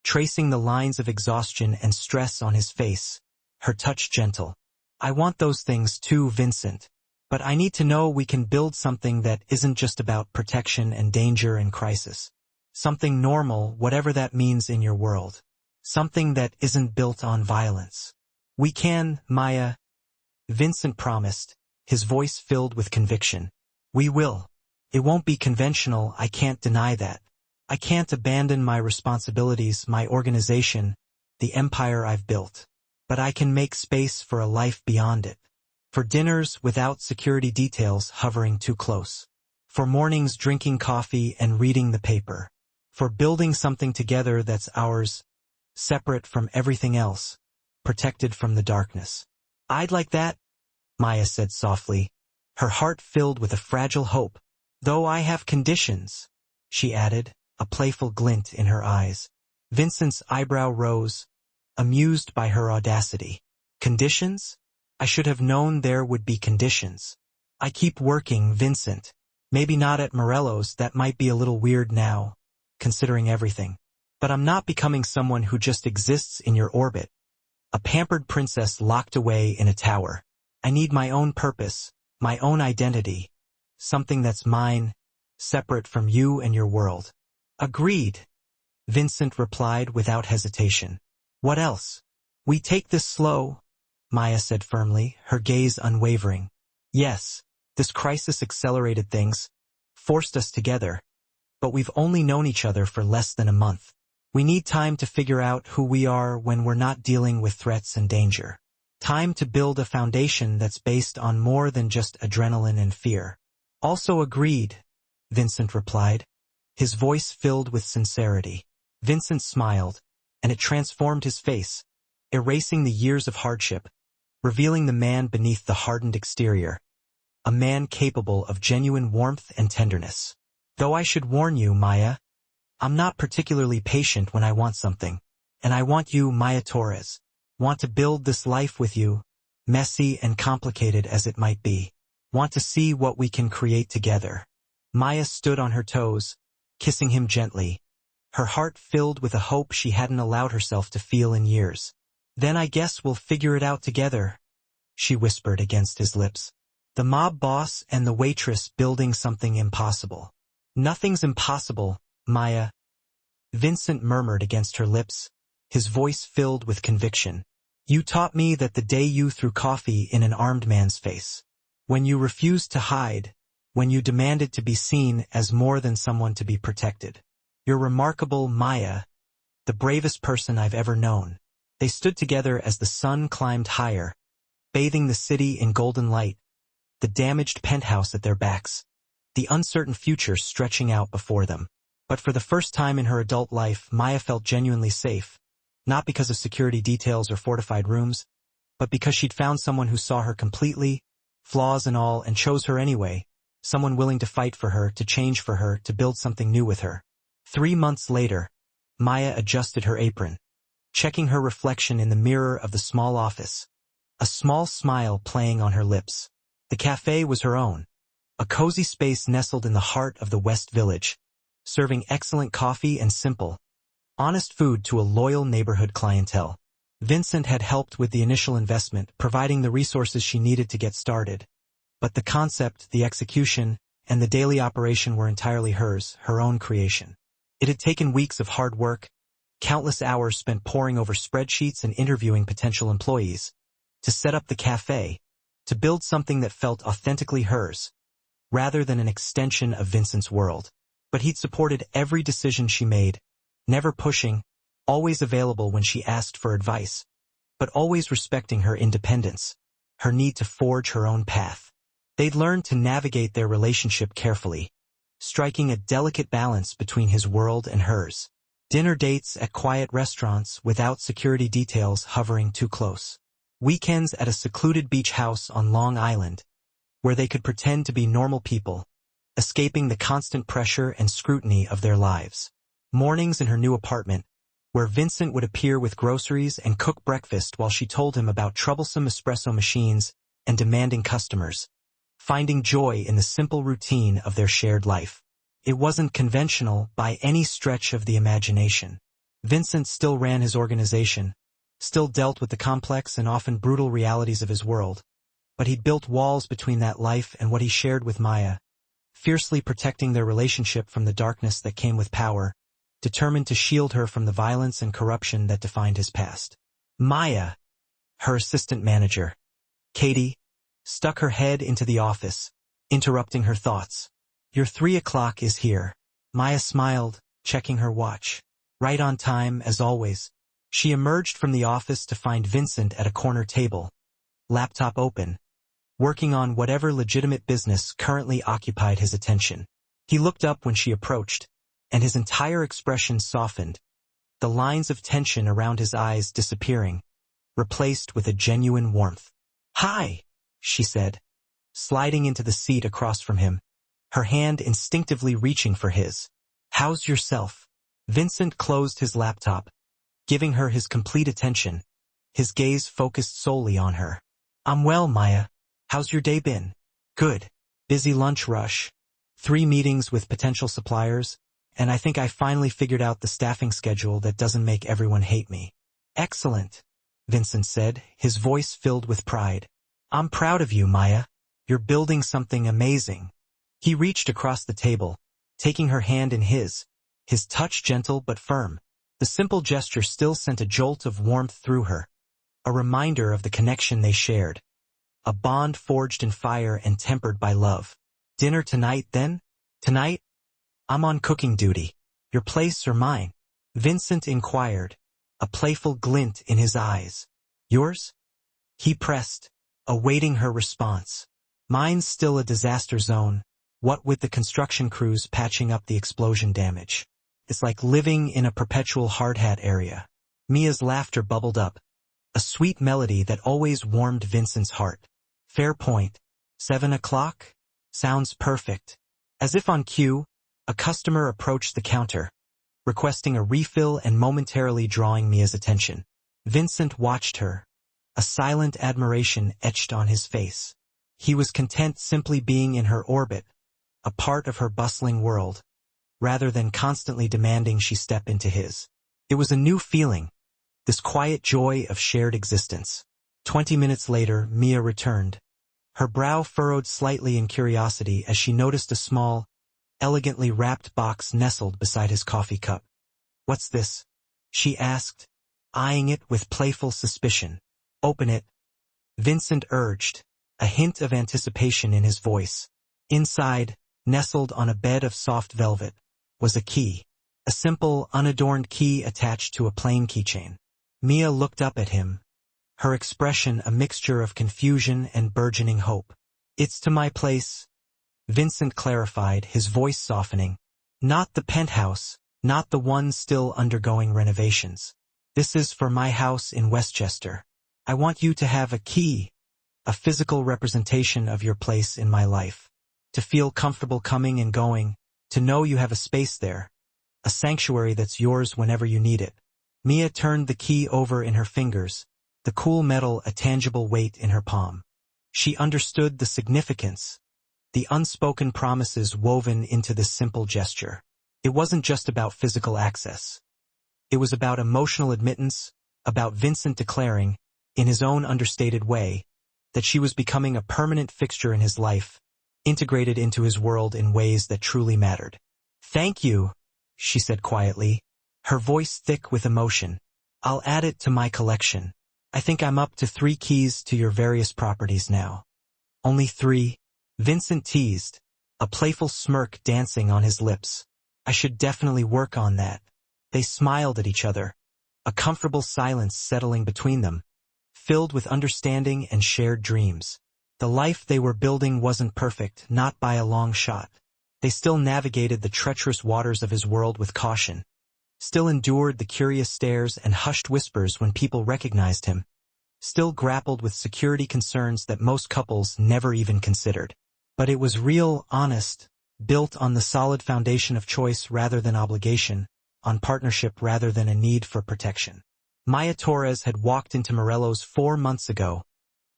tracing the lines of exhaustion and stress on his face, her touch gentle. "I want those things too, Vincent. But I need to know we can build something that isn't just about protection and danger and crisis. Something normal, whatever that means in your world. Something that isn't built on violence. We can, Maya," Vincent promised, his voice filled with conviction. "We will. It won't be conventional, I can't deny that. I can't abandon my responsibilities, my organization, the empire I've built. But I can make space for a life beyond it. For dinners without security details hovering too close. For mornings drinking coffee and reading the paper. For building something together that's ours, separate from everything else, protected from the darkness." "I'd like that," Maya said softly, her heart filled with a fragile hope. "Though I have conditions," she added, a playful glint in her eyes. Vincent's eyebrow rose, amused by her audacity. "Conditions? I should have known there would be conditions. I keep working, Vincent. Maybe not at Morello's, that might be a little weird now. considering everything. But I'm not becoming someone who just exists in your orbit. A pampered princess locked away in a tower. I need my own purpose, my own identity, something that's mine, separate from you and your world. Agreed, Vincent replied without hesitation. What else? We take this slow, Maya said firmly, her gaze unwavering. Yes, this crisis accelerated things, forced us together, but we've only known each other for less than a month. We need time to figure out who we are when we're not dealing with threats and danger. Time to build a foundation that's based on more than just adrenaline and fear. Also agreed, Vincent replied, his voice filled with sincerity. Vincent smiled, and it transformed his face, erasing the years of hardship, revealing the man beneath the hardened exterior, a man capable of genuine warmth and tenderness. Though I should warn you, Maya, I'm not particularly patient when I want something, and I want you, Maya Torres. Want to build this life with you, messy and complicated as it might be. Want to see what we can create together. Maya stood on her toes, kissing him gently, her heart filled with a hope she hadn't allowed herself to feel in years. Then I guess we'll figure it out together, she whispered against his lips. The mob boss and the waitress building something impossible. Nothing's impossible, Maya, Vincent murmured against her lips, his voice filled with conviction. You taught me that the day you threw coffee in an armed man's face. When you refused to hide, when you demanded to be seen as more than someone to be protected. You're remarkable, Maya, the bravest person I've ever known. They stood together as the sun climbed higher, bathing the city in golden light, the damaged penthouse at their backs, the uncertain future stretching out before them. But for the first time in her adult life, Maya felt genuinely safe, not because of security details or fortified rooms, but because she'd found someone who saw her completely, flaws and all, and chose her anyway, someone willing to fight for her, to change for her, to build something new with her. 3 months later, Maya adjusted her apron, checking her reflection in the mirror of the small office, a small smile playing on her lips. The cafe was her own, a cozy space nestled in the heart of the West Village, serving excellent coffee and simple, honest food to a loyal neighborhood clientele. Vincent had helped with the initial investment, providing the resources she needed to get started. But the concept, the execution, and the daily operation were entirely hers, her own creation. It had taken weeks of hard work, countless hours spent poring over spreadsheets and interviewing potential employees, to set up the cafe, to build something that felt authentically hers, rather than an extension of Vincent's world. But he'd supported every decision she made, never pushing, always available when she asked for advice, but always respecting her independence, her need to forge her own path. They'd learned to navigate their relationship carefully, striking a delicate balance between his world and hers. Dinner dates at quiet restaurants without security details hovering too close. Weekends at a secluded beach house on Long Island, where they could pretend to be normal people, escaping the constant pressure and scrutiny of their lives. Mornings in her new apartment, where Vincent would appear with groceries and cook breakfast while she told him about troublesome espresso machines and demanding customers, finding joy in the simple routine of their shared life. It wasn't conventional by any stretch of the imagination. Vincent still ran his organization, still dealt with the complex and often brutal realities of his world, but he'd built walls between that life and what he shared with Maya, fiercely protecting their relationship from the darkness that came with power, determined to shield her from the violence and corruption that defined his past. Maya, her assistant manager, Katie, stuck her head into the office, interrupting her thoughts. Your 3 o'clock is here. Maya smiled, checking her watch. Right on time, as always. She emerged from the office to find Vincent at a corner table, laptop open, working on whatever legitimate business currently occupied his attention. He looked up when she approached, and his entire expression softened, the lines of tension around his eyes disappearing, replaced with a genuine warmth. Hi, she said, sliding into the seat across from him, her hand instinctively reaching for his. How's yourself? Vincent closed his laptop, giving her his complete attention, his gaze focused solely on her. I'm well, Maya. How's your day been? Good. Busy lunch rush, 3 meetings with potential suppliers, and I think I finally figured out the staffing schedule that doesn't make everyone hate me. Excellent, Vincent said, his voice filled with pride. I'm proud of you, Maya. You're building something amazing. He reached across the table, taking her hand in his touch gentle but firm. The simple gesture still sent a jolt of warmth through her, a reminder of the connection they shared, a bond forged in fire and tempered by love. Dinner tonight, then? Tonight? I'm on cooking duty. Your place or mine? Vincent inquired, a playful glint in his eyes. Yours? He pressed, awaiting her response. Mine's still a disaster zone, what with the construction crews patching up the explosion damage. It's like living in a perpetual hard-hat area. Mia's laughter bubbled up, a sweet melody that always warmed Vincent's heart. Fair point. 7 o'clock? Sounds perfect. As if on cue, a customer approached the counter, requesting a refill and momentarily drawing Mia's attention. Vincent watched her, a silent admiration etched on his face. He was content simply being in her orbit, a part of her bustling world, rather than constantly demanding she step into his. It was a new feeling, this quiet joy of shared existence. 20 minutes later, Mia returned, her brow furrowed slightly in curiosity as she noticed a small, elegantly wrapped box nestled beside his coffee cup. What's this? She asked, eyeing it with playful suspicion. Open it, Vincent urged, a hint of anticipation in his voice. Inside, nestled on a bed of soft velvet, was a key, a simple, unadorned key attached to a plain keychain. Mia looked up at him, her expression a mixture of confusion and burgeoning hope. It's to my place, Vincent clarified, his voice softening. Not the penthouse, not the one still undergoing renovations. This is for my house in Westchester. I want you to have a key, a physical representation of your place in my life. To feel comfortable coming and going, to know you have a space there, a sanctuary that's yours whenever you need it. Mia turned the key over in her fingers, the cool metal a tangible weight in her palm. She understood the significance, the unspoken promises woven into this simple gesture. It wasn't just about physical access. It was about emotional admittance, about Vincent declaring, in his own understated way, that she was becoming a permanent fixture in his life, integrated into his world in ways that truly mattered. Thank you, she said quietly, her voice thick with emotion. I'll add it to my collection. I think I'm up to 3 keys to your various properties now. Only 3? Vincent teased, a playful smirk dancing on his lips. I should definitely work on that. They smiled at each other, a comfortable silence settling between them, filled with understanding and shared dreams. The life they were building wasn't perfect, not by a long shot. They still navigated the treacherous waters of his world with caution, still endured the curious stares and hushed whispers when people recognized him, still grappled with security concerns that most couples never even considered. But it was real, honest, built on the solid foundation of choice rather than obligation, on partnership rather than a need for protection. Maya Torres had walked into Morello's 4 months ago,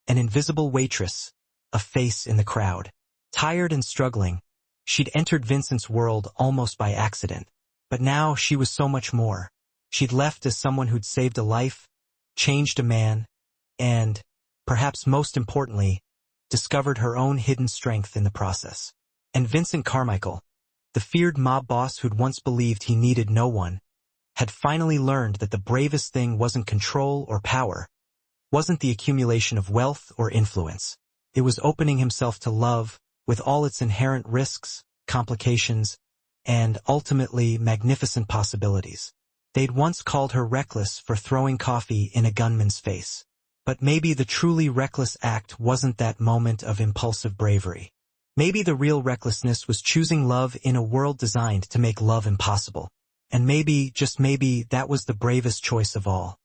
an invisible waitress, a face in the crowd. Tired and struggling, she'd entered Vincent's world almost by accident. But now she was so much more. She'd left as someone who'd saved a life, changed a man, and, perhaps most importantly, discovered her own hidden strength in the process. And Vincent Carmichael, the feared mob boss who'd once believed he needed no one, had finally learned that the bravest thing wasn't control or power, wasn't the accumulation of wealth or influence. It was opening himself to love, with all its inherent risks, complications, and, ultimately, magnificent possibilities. They'd once called her reckless for throwing coffee in a gunman's face. But maybe the truly reckless act wasn't that moment of impulsive bravery. Maybe the real recklessness was choosing love in a world designed to make love impossible. And maybe, just maybe, that was the bravest choice of all.